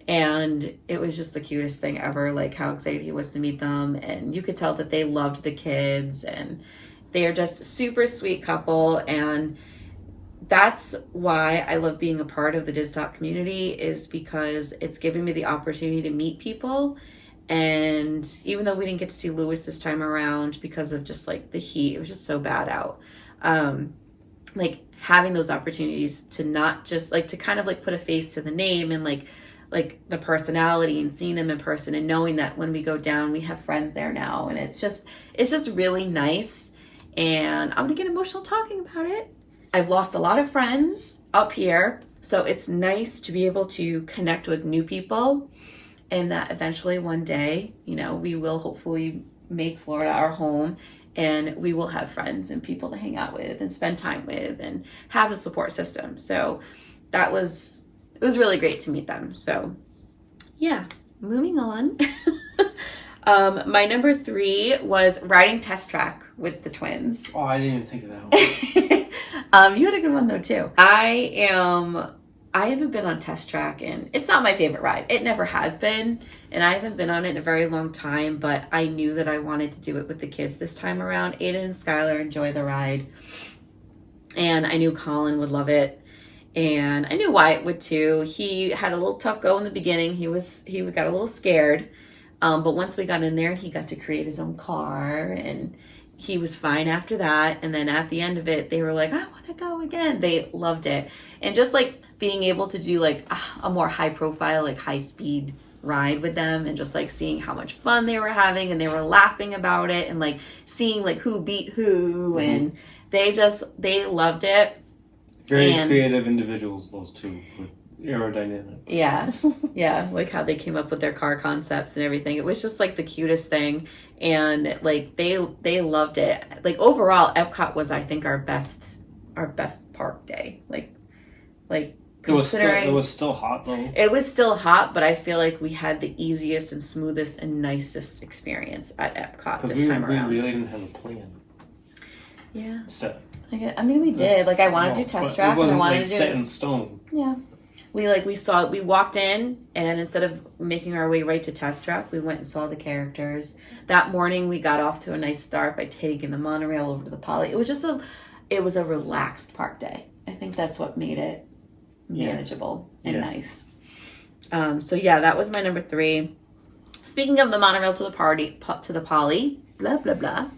And it was just the cutest thing ever, like how excited he was to meet them. And you could tell that they loved the kids, and they are just a super sweet couple. And that's why I love being a part of the Dizdot community, is because it's giving me the opportunity to meet people. And even though we didn't get to see Lewis this time around because of just like the heat, it was just so bad out. Like having those opportunities to not just like to kind of like put a face to the name, and like the personality, and seeing them in person, and knowing that when we go down, we have friends there now. And it's just really nice. And I'm gonna get emotional talking about it. I've lost a lot of friends up here, so it's nice to be able to connect with new people. And that eventually one day, you know, we will hopefully make Florida our home, and we will have friends and people to hang out with and spend time with and have a support system. So it was really great to meet them. So yeah, moving on. My number 3 was riding Test Track with the twins. Oh, I didn't even think of that one. You had a good one though too. I haven't been on Test Track, and it's not my favorite ride. It never has been, and I haven't been on it in a very long time, but I knew that I wanted to do it with the kids this time around. Aiden and Skylar enjoy the ride, and I knew Colin would love it, and I knew Wyatt would too. He had a little tough go in the beginning. He got a little scared, but once we got in there, he got to create his own car, and he was fine after that. And then at the end of it, they were like, I want to go again. They loved it. And just like being able to do like a more high profile, like high speed ride with them, and just like seeing how much fun they were having, and they were laughing about it, and like seeing like who beat who, and they loved it. Very creative individuals, those two, with aerodynamics. Yeah, like how they came up with their car concepts and everything. It was just like the cutest thing, and like they loved it. Like overall, Epcot was, I think, our best park day. Like it was still hot though. It was still hot, but I feel like we had the easiest and smoothest and nicest experience at Epcot this time around. We really didn't have a plan. Yeah. Set. I mean, we did. Like, I wanted to do Test Track, and I wanted to do set in stone. Yeah. We walked in, and instead of making our way right to Test Track, we went and saw the characters. That morning, we got off to a nice start by taking the monorail over to the Poly. It was a relaxed park day. I think that's what made it manageable and nice. So yeah, that was my number 3. Speaking of the monorail to the Poly, blah blah blah.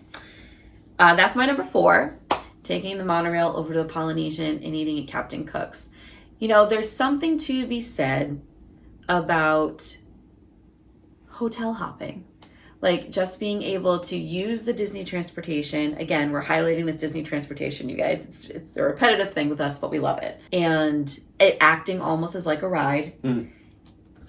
That's my number 4. Taking the monorail over to the Polynesian and eating at Captain Cook's. You know, there's something to be said about hotel hopping. Like, just being able to use the Disney transportation. Again, we're highlighting this Disney transportation, you guys. It's a repetitive thing with us, but we love it. And it acting almost as like a ride.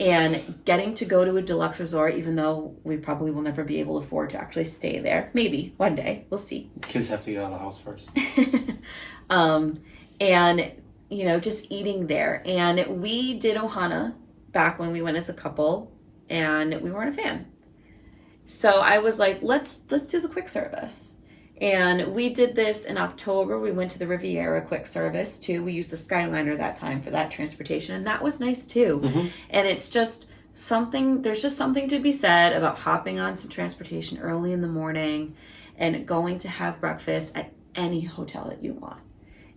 And getting to go to a deluxe resort, even though we probably will never be able to afford to actually stay there. Maybe one day, we'll see. Kids have to get out of the house first. And, you know, just eating there. And we did Ohana back when we went as a couple, and we weren't a fan. So I was like, let's do the quick service. And we did this in October. We went to the Riviera quick service too. We used the Skyliner that time for that transportation, and that was nice too. Mm-hmm. And it's just something, there's just something to be said about hopping on some transportation early in the morning and going to have breakfast at any hotel that you want.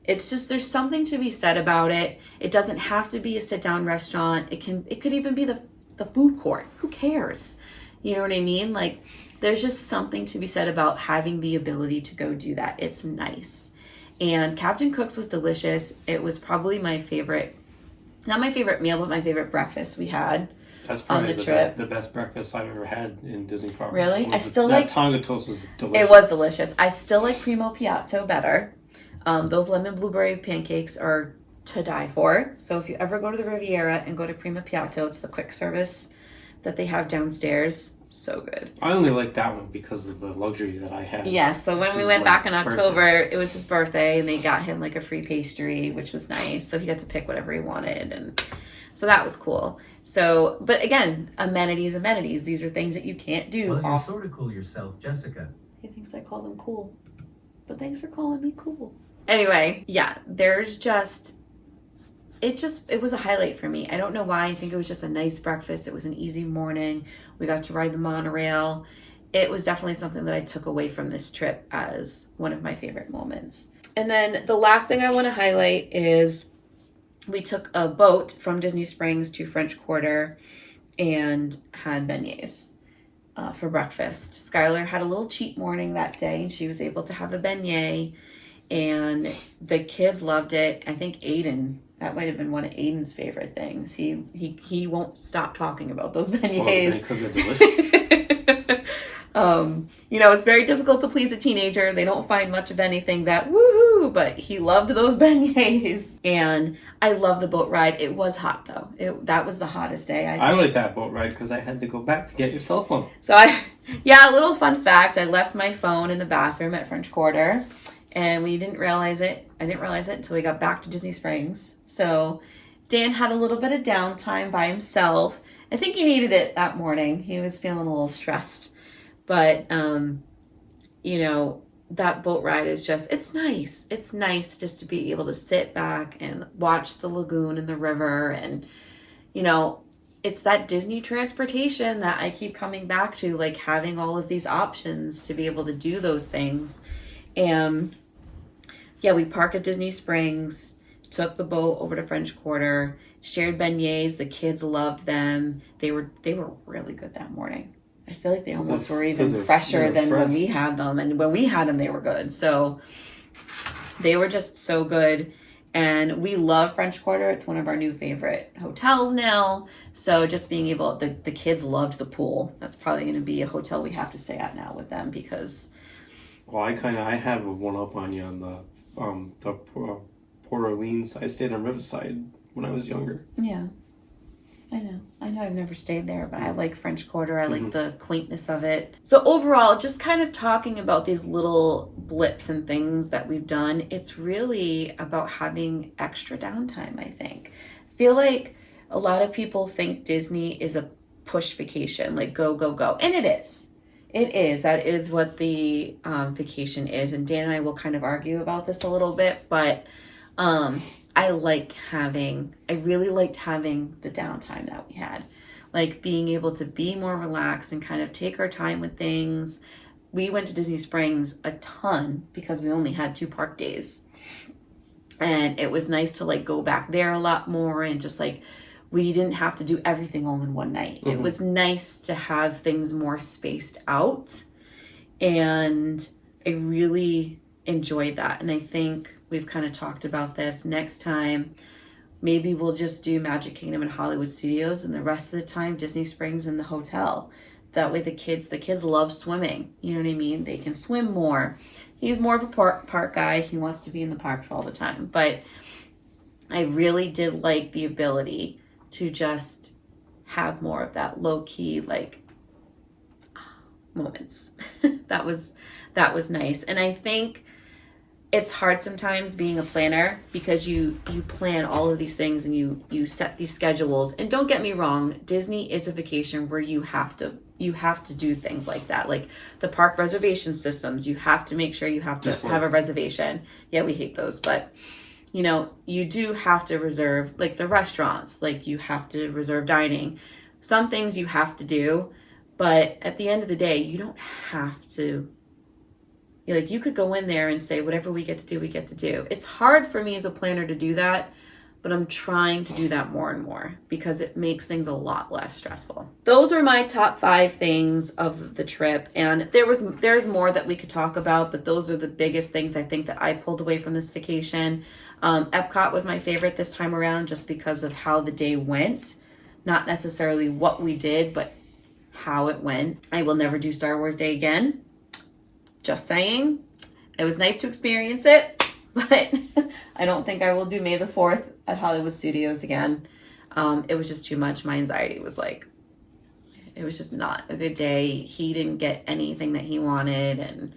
It's just, there's something to be said about it. It doesn't have to be a sit-down restaurant. It could even be the food court. Who cares? You know what I mean? Like, there's just something to be said about having the ability to go do that. It's nice. And Captain Cook's was delicious. It was probably my favorite, not my favorite meal, but my favorite breakfast we had. That's probably on the trip. The best breakfast I've ever had in Disney property. Really? That Tonga toast was delicious. It was delicious. I still like Primo Piatto better. Those lemon blueberry pancakes are to die for. So if you ever go to the Riviera and go to Primo Piatto, it's the quick service that they have downstairs. So good. I only like that one because of the luxury that I had. Yeah, so when we went back in October, it was his birthday, and they got him like a free pastry, which was nice. So he got to pick whatever he wanted, and so that was cool. So, but again, amenities. These are things that you can't do. Well, you're sort of cool yourself, Jessica. He thinks I called him cool. But thanks for calling me cool. Anyway, yeah, there's just... It was a highlight for me. I don't know why. I think it was just a nice breakfast. It was an easy morning. We got to ride the monorail. It was definitely something that I took away from this trip as one of my favorite moments. And then the last thing I want to highlight is we took a boat from Disney Springs to French Quarter and had beignets for breakfast. Skylar had a little cheat morning that day, and she was able to have a beignet, and the kids loved it. I think Aiden, that might have been one of Aiden's favorite things. He won't stop talking about those beignets. Because they're delicious. You know, it's very difficult to please a teenager. They don't find much of anything that woohoo, but he loved those beignets. And I love the boat ride. It was hot though. That was the hottest day. I like that boat ride because I had to go back to get your cell phone. So a little fun fact. I left my phone in the bathroom at French Quarter, and we didn't realize it. I didn't realize it until we got back to Disney Springs. So Dan had a little bit of downtime by himself. I think he needed it that morning. He was feeling a little stressed. But, you know, that boat ride is just, it's nice. It's nice just to be able to sit back and watch the lagoon and the river. And, you know, it's that Disney transportation that I keep coming back to, like having all of these options to be able to do those things. And yeah, we parked at Disney Springs, took the boat over to French Quarter, shared beignets. The kids loved them. They were really good that morning. I feel like they almost were even fresher than when we had them. And when we had them, they were good. So they were just so good. And we love French Quarter. It's one of our new favorite hotels now. So just being able, the kids loved the pool. That's probably going to be a hotel we have to stay at now with them because... Well, I had one up on you on the Port Orleans. I stayed on Riverside when I was younger. Yeah. I know I've never stayed there, but I like French Quarter. I like the quaintness of it. So overall, just kind of talking about these little blips and things that we've done, it's really about having extra downtime, I think. I feel like a lot of people think Disney is a push vacation, like go, go, go. And it is. It is. That is what the vacation is. And Dan and I will kind of argue about this a little bit, but I really liked having the downtime that we had. Like being able to be more relaxed and kind of take our time with things. We went to Disney Springs a ton because we only had 2 park days. And it was nice to like go back there a lot more and just like, we didn't have to do everything all in one night. It was nice to have things more spaced out. And I really enjoyed that. And I think we've kind of talked about this. Next time, maybe we'll just do Magic Kingdom and Hollywood Studios, and the rest of the time Disney Springs and the hotel. That way the kids love swimming. You know what I mean? They can swim more. He's more of a park guy. He wants to be in the parks all the time. But I really did like the ability to just have more of that low key, like, moments. that was nice. And I think it's hard sometimes being a planner because you plan all of these things and you set these schedules. And don't get me wrong, Disney is a vacation where you have to do things like that. Like the park reservation systems, you have to make sure you have to have a reservation. Yeah, we hate those, but you know, you do have to reserve, like the restaurants, like you have to reserve dining. Some things you have to do, but at the end of the day, you don't have to. Like you could go in there and say, whatever we get to do, we get to do. It's hard for me as a planner to do that, but I'm trying to do that more and more because it makes things a lot less stressful. Those are my top 5 things of the trip. And there's more that we could talk about, but those are the biggest things I think that I pulled away from this vacation. Epcot was my favorite this time around just because of how the day went. Not necessarily what we did, but how it went. I will never do Star Wars Day again. Just saying. It was nice to experience it, but I don't think I will do May the 4th at Hollywood Studios again. It was just too much. My anxiety was like, it was just not a good day. He didn't get anything that he wanted and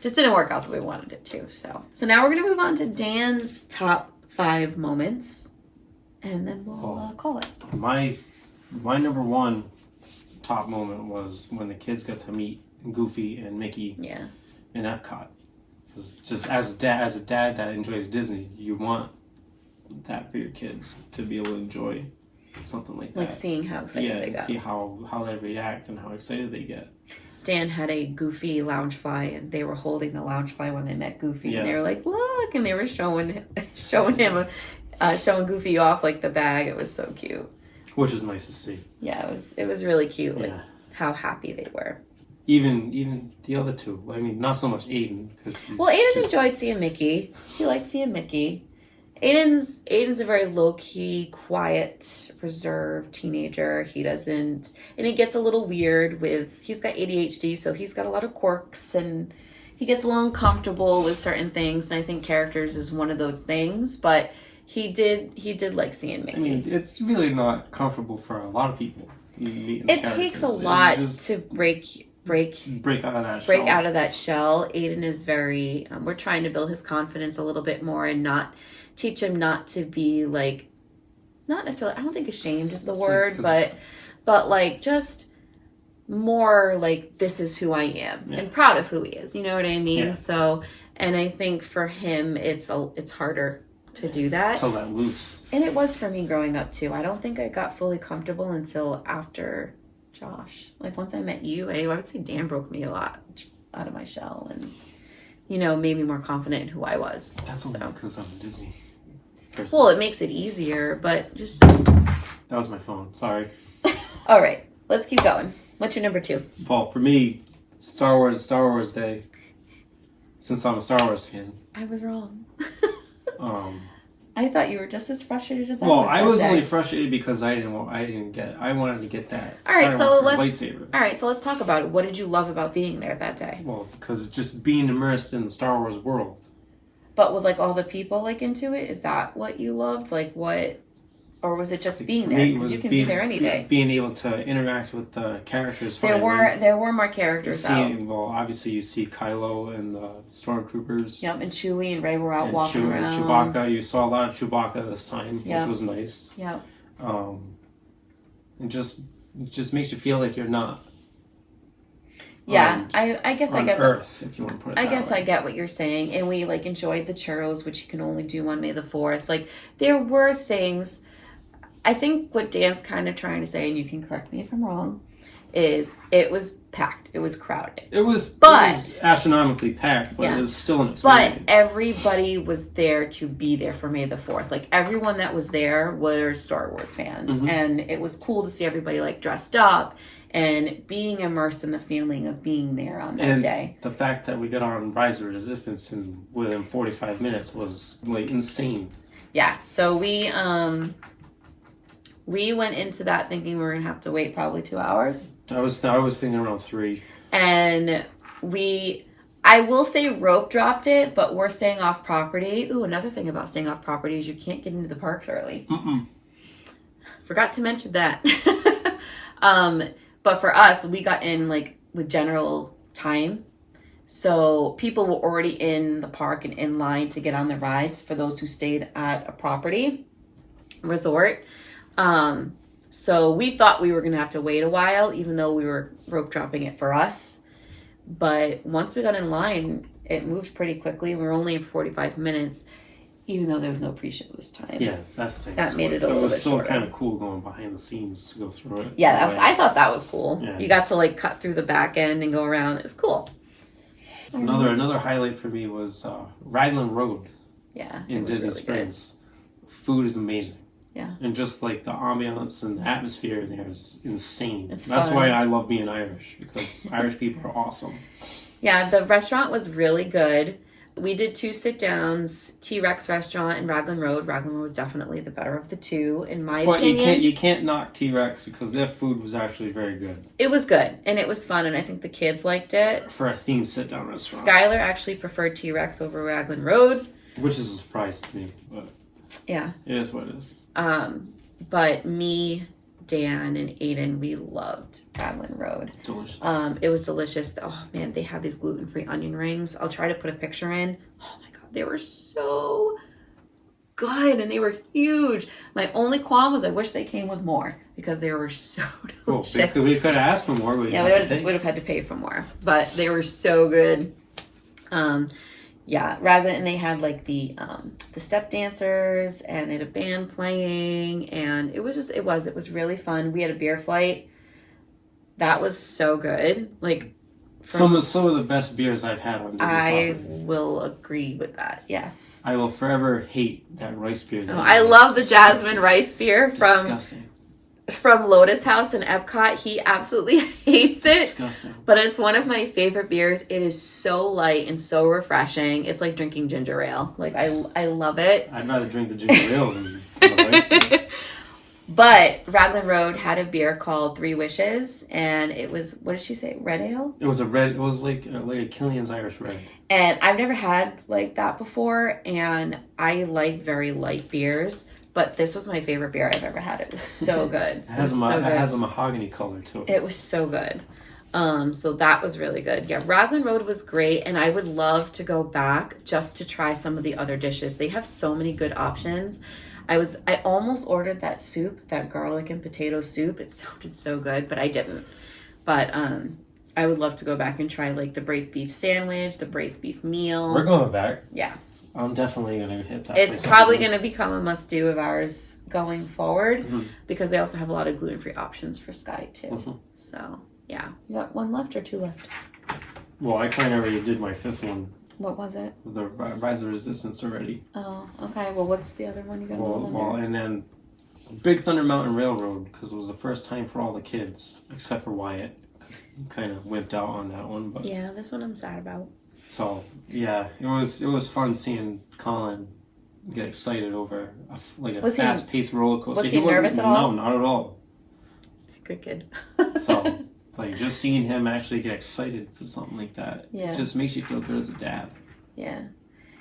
just didn't work out the way we wanted it to. So now we're going to move on to Dan's top 5 moments and then we'll call it. My number 1 top moment was when the kids got to meet Goofy and Mickey in Epcot. Because just as a dad that enjoys Disney, you want that for your kids to be able to enjoy something like that. Like seeing how excited they got. See how they react and how excited they get. Dan had a Goofy Loungefly, and they were holding the Loungefly when they met Goofy, and they were like, "Look!" and they were showing Goofy off like the bag. It was so cute. Which is nice to see. Yeah, it was really cute. Like how happy they were. Even the other two. I mean, not so much Aiden because Aiden enjoyed seeing Mickey. He liked seeing Mickey. Aiden's a very low-key, quiet, reserved teenager. He doesn't... And it gets a little weird with... He's got ADHD, so he's got a lot of quirks, and he gets a little uncomfortable with certain things, and I think characters is one of those things, but he did like seeing Mickey. I mean, it's really not comfortable for a lot of people. It takes a lot to break out of that shell. Aiden is very... we're trying to build his confidence a little bit more and not... teach him not to be like, not necessarily, I don't think ashamed is the word, but like just more like this is who I am and proud of who he is. You know what I mean? Yeah. So, and I think for him, it's harder to do that. To let loose. And it was for me growing up too. I don't think I got fully comfortable until after Josh. Like once I met you, I would say Dan broke me a lot out of my shell and, you know, made me more confident in who I was. That's because I'm a Disney person. Well, it makes it easier, but just... That was my phone. Sorry. All right. Let's keep going. What's your number 2? Well, for me, Star Wars Day. Since I'm a Star Wars fan. I was wrong. I thought you were just as frustrated as I was. Well, I was only frustrated because I wanted to get that. All right, so lightsaber. All right, so let's talk about it. What did you love about being there that day? Well, because just being immersed in the Star Wars world. But with like all the people like into it, is that what you loved? Like what, or was it just being there? Because you can be there any day. Being able to interact with the characters. There were more characters out. Well, obviously you see Kylo and the Stormtroopers. Yep, and Chewie and Rey were out walking around. And Chewbacca, you saw a lot of Chewbacca this time, which was nice. Yep. It just makes you feel like you're not. Yeah, I guess Earth, if you want to put it. I get what you're saying, and we like enjoyed the churros, which you can only do on May the 4th. Like there were things. I think what Dan's kind of trying to say, and you can correct me if I'm wrong, is it was packed. It was crowded. It was astronomically packed, but it was still an experience. But everybody was there to be there for May the 4th. Like everyone that was there were Star Wars fans, and it was cool to see everybody like dressed up and being immersed in the feeling of being there on that day. The fact that we got on Rise of Resistance within 45 minutes was like insane. Yeah, so we went into that thinking we were going to have to wait probably 2 hours. I was thinking around 3. And I will say rope dropped it, but we're staying off property. Ooh, another thing about staying off property is you can't get into the parks early. Mm-mm. Forgot to mention that. But for us, we got in like with general time. So people were already in the park and in line to get on the rides for those who stayed at a property resort. So we thought we were going to have to wait a while, even though we were rope dropping it for us. But once we got in line, it moved pretty quickly. We were only in 45 minutes, even though there was no pre-show this time. Yeah, that's nice. That made it a little bit shorter. It was still kind of cool going behind the scenes to go through it. Yeah, I thought that was cool. Yeah. You got to like cut through the back end and go around. It was cool. Another highlight for me was Raglan Road. Yeah, in Disney really Springs. Food is amazing. Yeah. And just like the ambiance and the atmosphere in there is insane. It's That's fun. why I love being Irish, because Irish people are awesome. Yeah, the restaurant was really good. We did 2 sit-downs, T-Rex restaurant and Raglan Road. Raglan Road was definitely the better of the two, in my opinion. But you can't knock T-Rex because their food was actually very good. It was good, and it was fun, and I think the kids liked it. For a themed sit-down restaurant. Skylar actually preferred T-Rex over Raglan Road. Which is a surprise to me, but yeah, it is what it is. But me, Dan, and Aiden, we loved Raglan Road. Delicious. It was delicious. Oh man, they have these gluten-free onion rings. I'll try to put a picture in. Oh my god, they were so good, and they were huge. My only qualm was I wish they came with more, because they were so delicious. Cool. We could have asked for more. Yeah, we would have had to pay for more, but they were so good. Yeah, Raglan, and they had like the step dancers, and they had a band playing, and it was really fun. We had a beer flight. That was so good. Like some of the best beers I've had on Disney I property. will agree with that. Yes. I will forever hate that rice beer. I love the jasmine rice beer Disgusting. from Lotus House in Epcot. He absolutely hates it. Disgusting. But it's one of my favorite beers. It is so light and so refreshing. It's like drinking ginger ale. Like I love it. I'd rather drink the ginger ale than the rice beer. But Raglan Road had a beer called Three Wishes, and it was, what did she say, red ale? It was like a Killian's Irish Red. And I've never had like that before, and I like very light beers. But this was my favorite beer I've ever had. It was so good. It has a mahogany color to it. It was so good. So that was really good. Yeah, Raglan Road was great, and I would love to go back just to try some of the other dishes. They have so many good options. I almost ordered that soup, that garlic and potato soup. It sounded so good, but I didn't. But I would love to go back and try like the braised beef sandwich, the braised beef meal. We're going back. Yeah. I'm definitely going to hit that. It's probably going to become a must-do of ours going forward, Mm-hmm. because they also have a lot of gluten-free options for Sky too. Mm-hmm. So yeah, you got 1 left or 2 left? Well, I kind of already did my 5th one. What was it? With the Rise of Resistance already. Oh, okay. Well, what's the other one you got? Well, and then Big Thunder Mountain Railroad, because it was the first time for all the kids, except for Wyatt, because he kind of wimped out on that one. But yeah, this one I'm sad about. So yeah, it was fun seeing Colin get excited over a fast-paced roller coaster. Was he nervous at all? No, not at all. Good kid. So like just seeing him actually get excited for something like that, Yeah. just makes you feel good as a dad. Yeah.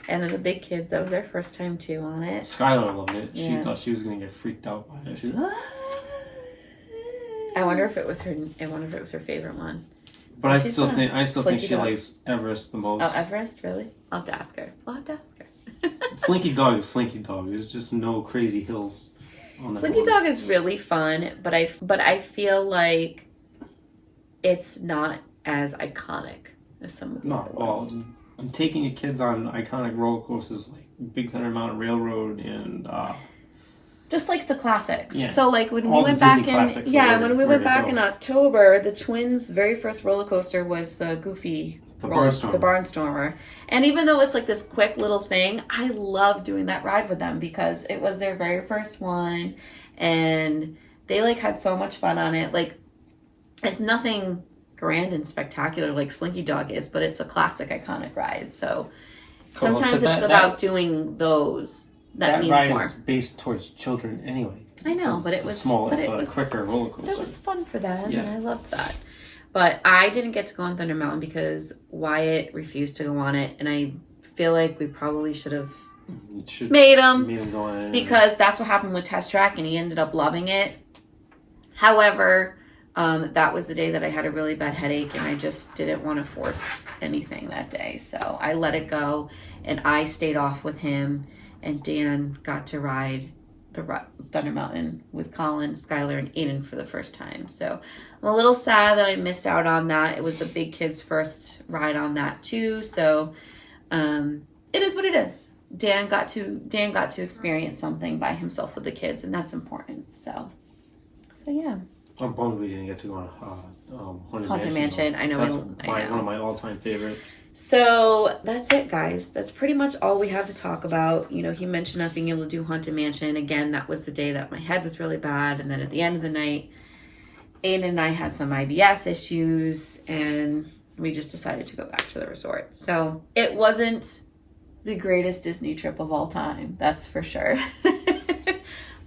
And then the big kids, that was their first time too on it. Skylar loved it. Yeah. She thought she was gonna get freaked out by it. She was, I wonder if it was her favorite one. but I She's still fun. think Slinky she dog. likes Everest the most. Oh, Everest, really? I'll have to ask her. Slinky Dog is Slinky Dog. There's just no crazy hills on that Slinky one. Dog is really fun, but I feel like it's not as iconic as some of the other ones. Well, I'm taking your kids on iconic roller coasters like Big Thunder Mountain Railroad and Just like the classics. Yeah. So like when All we the went back Disney in classics are when we where went to back go. in October, the twins' very first roller coaster was the Goofy The the Barnstormer. Barnstormer. And even though it's like this quick little thing, I love doing that ride with them because it was their very first one, and they like had so much fun on it. Like it's nothing grand and spectacular like Slinky Dog is, but it's a classic iconic ride. So Cool. sometimes But it's that- about doing those. That means ride more. is based towards children anyway. I know, but It's it was small. but It's it a was quicker roller It coaster. was fun for them, Yeah. and I loved that. But I didn't get to go on Thunder Mountain because Wyatt refused to go on it, and I feel like we probably should have You should made him made him go on it. because that's what happened with Test Track, and he ended up loving it. However, That was the day that I had a really bad headache and I just didn't want to force anything that day. So I let it go and I stayed off with him, and Dan got to ride the Thunder Mountain with Colin, Skylar, and Aiden for the first time. So I'm a little sad that I missed out on that. It was the big kids' first ride on that too. So it is what it is. Dan got to experience something by himself with the kids, and that's important. So yeah. I'm bummed we didn't get to go on Haunted Mansion. I know. That's one of my all-time favorites. So that's it, guys. That's pretty much all we have to talk about. You know, he mentioned not being able to do Haunted Mansion. Again, that was the day that my head was really bad. And then at the end of the night, Aiden and I had some IBS issues, and we just decided to go back to the resort. So it wasn't the greatest Disney trip of all time, that's for sure.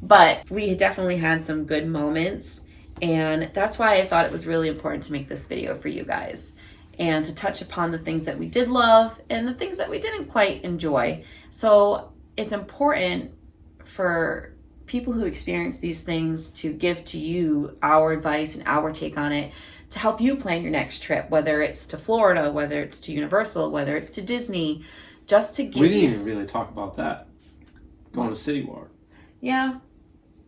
But we definitely had some good moments. And that's why I thought it was really important to make this video for you guys and to touch upon the things that we did love and the things that we didn't quite enjoy. So it's important for people who experience these things to give to you our advice and our take on it to help you plan your next trip, whether it's to Florida, whether it's to Universal, whether it's to Disney, just to give We didn't even really talk about that. Going to City Walk. Yeah.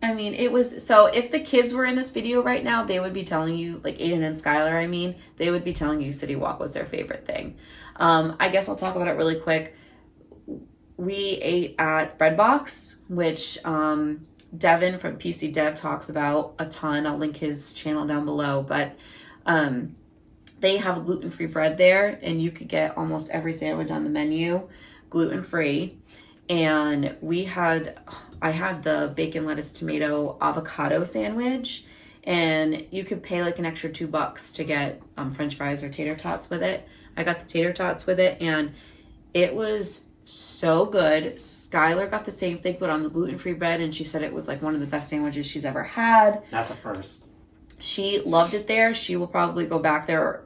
I mean, it was, so if the kids were in this video right now, they would be telling you, like Aiden and Skylar, they would be telling you City Walk was their favorite thing. I guess I'll talk about it really quick. We ate at Bread Box, which Devin from PC Dev talks about a ton. I'll link his channel down below, but they have gluten-free bread there, and you could get almost every sandwich on the menu gluten-free. And I had the bacon, lettuce, tomato, avocado sandwich, and you could pay like an extra $2 to get French fries or tater tots with it. I got the tater tots with it, and it was so good. Skylar got the same thing, but on the gluten-free bread, and she said it was like one of the best sandwiches she's ever had. That's a first. She loved it there. She will probably go back there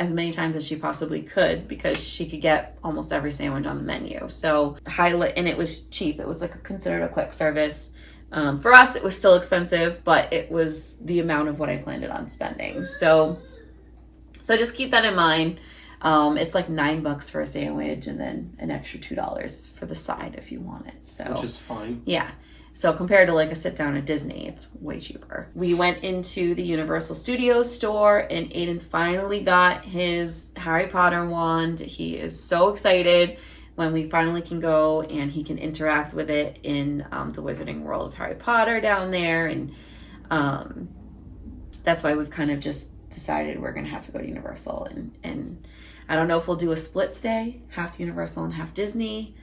as many times as she possibly could because she could get almost every sandwich on the menu. So and it was cheap. It was like considered a quick service. For us, it was still expensive, but it was the amount of what I planned it on spending. So just keep that in mind. It's like $9 for a sandwich and then an extra $2 for the side if you want it. So which is fine. Yeah. So compared to like a sit down at Disney, it's way cheaper. We went into the Universal Studios store, and Aiden finally got his Harry Potter wand. He is so excited when we finally can go and he can interact with it in the Wizarding World of Harry Potter down there. And that's why we've kind of just decided we're going to have to go to Universal. And I don't know if we'll do a split stay, half Universal and half Disney,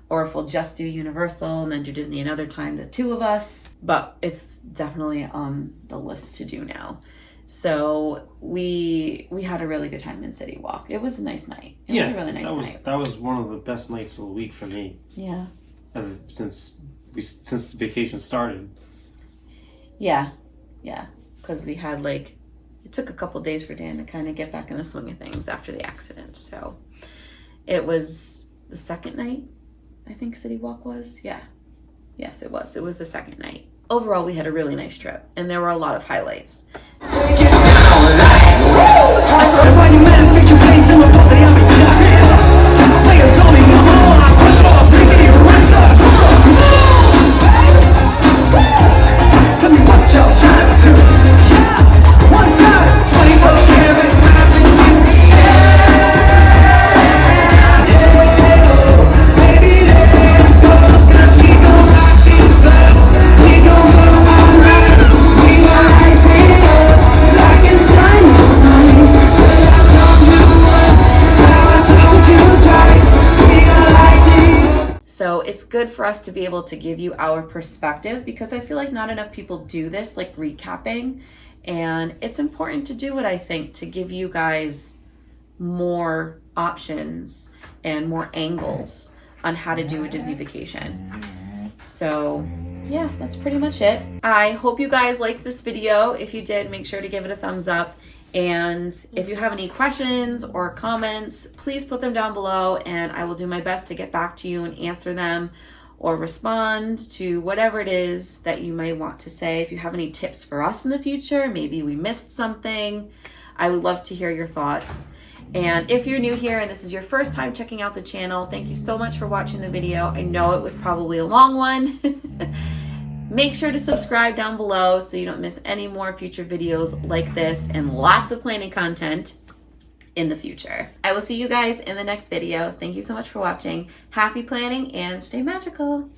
or if we'll just do Universal and then do Disney another time, the two of us. But it's definitely on the list to do now. So we had a really good time in City Walk. It was a nice night. It was a really nice night. That was one of the best nights of the week for me. Yeah. Since the vacation started. Yeah. Because we had it took a couple days for Dan to kind of get back in the swing of things after the accident. So it was the second night, I think City Walk was. Yeah. Yes, it was. It was the second night. Overall, we had a really nice trip, and there were a lot of highlights. So it's good for us to be able to give you our perspective, because I feel like not enough people do this, like recapping. And it's important to do it, I think, to give you guys more options and more angles on how to do a Disney vacation. So yeah, that's pretty much it. I hope you guys liked this video. If you did, make sure to give it a thumbs up. And if you have any questions or comments, please put them down below and I will do my best to get back to you and answer them. or respond to whatever it is that you might want to say. If you have any tips for us in the future, maybe we missed something, I would love to hear your thoughts. And if you're new here and this is your first time checking out the channel, thank you so much for watching the video. I know it was probably a long one. Make sure to subscribe down below so you don't miss any more future videos like this and lots of planning content in the future. I will see you guys in the next video. Thank you so much for watching. Happy planning and stay magical.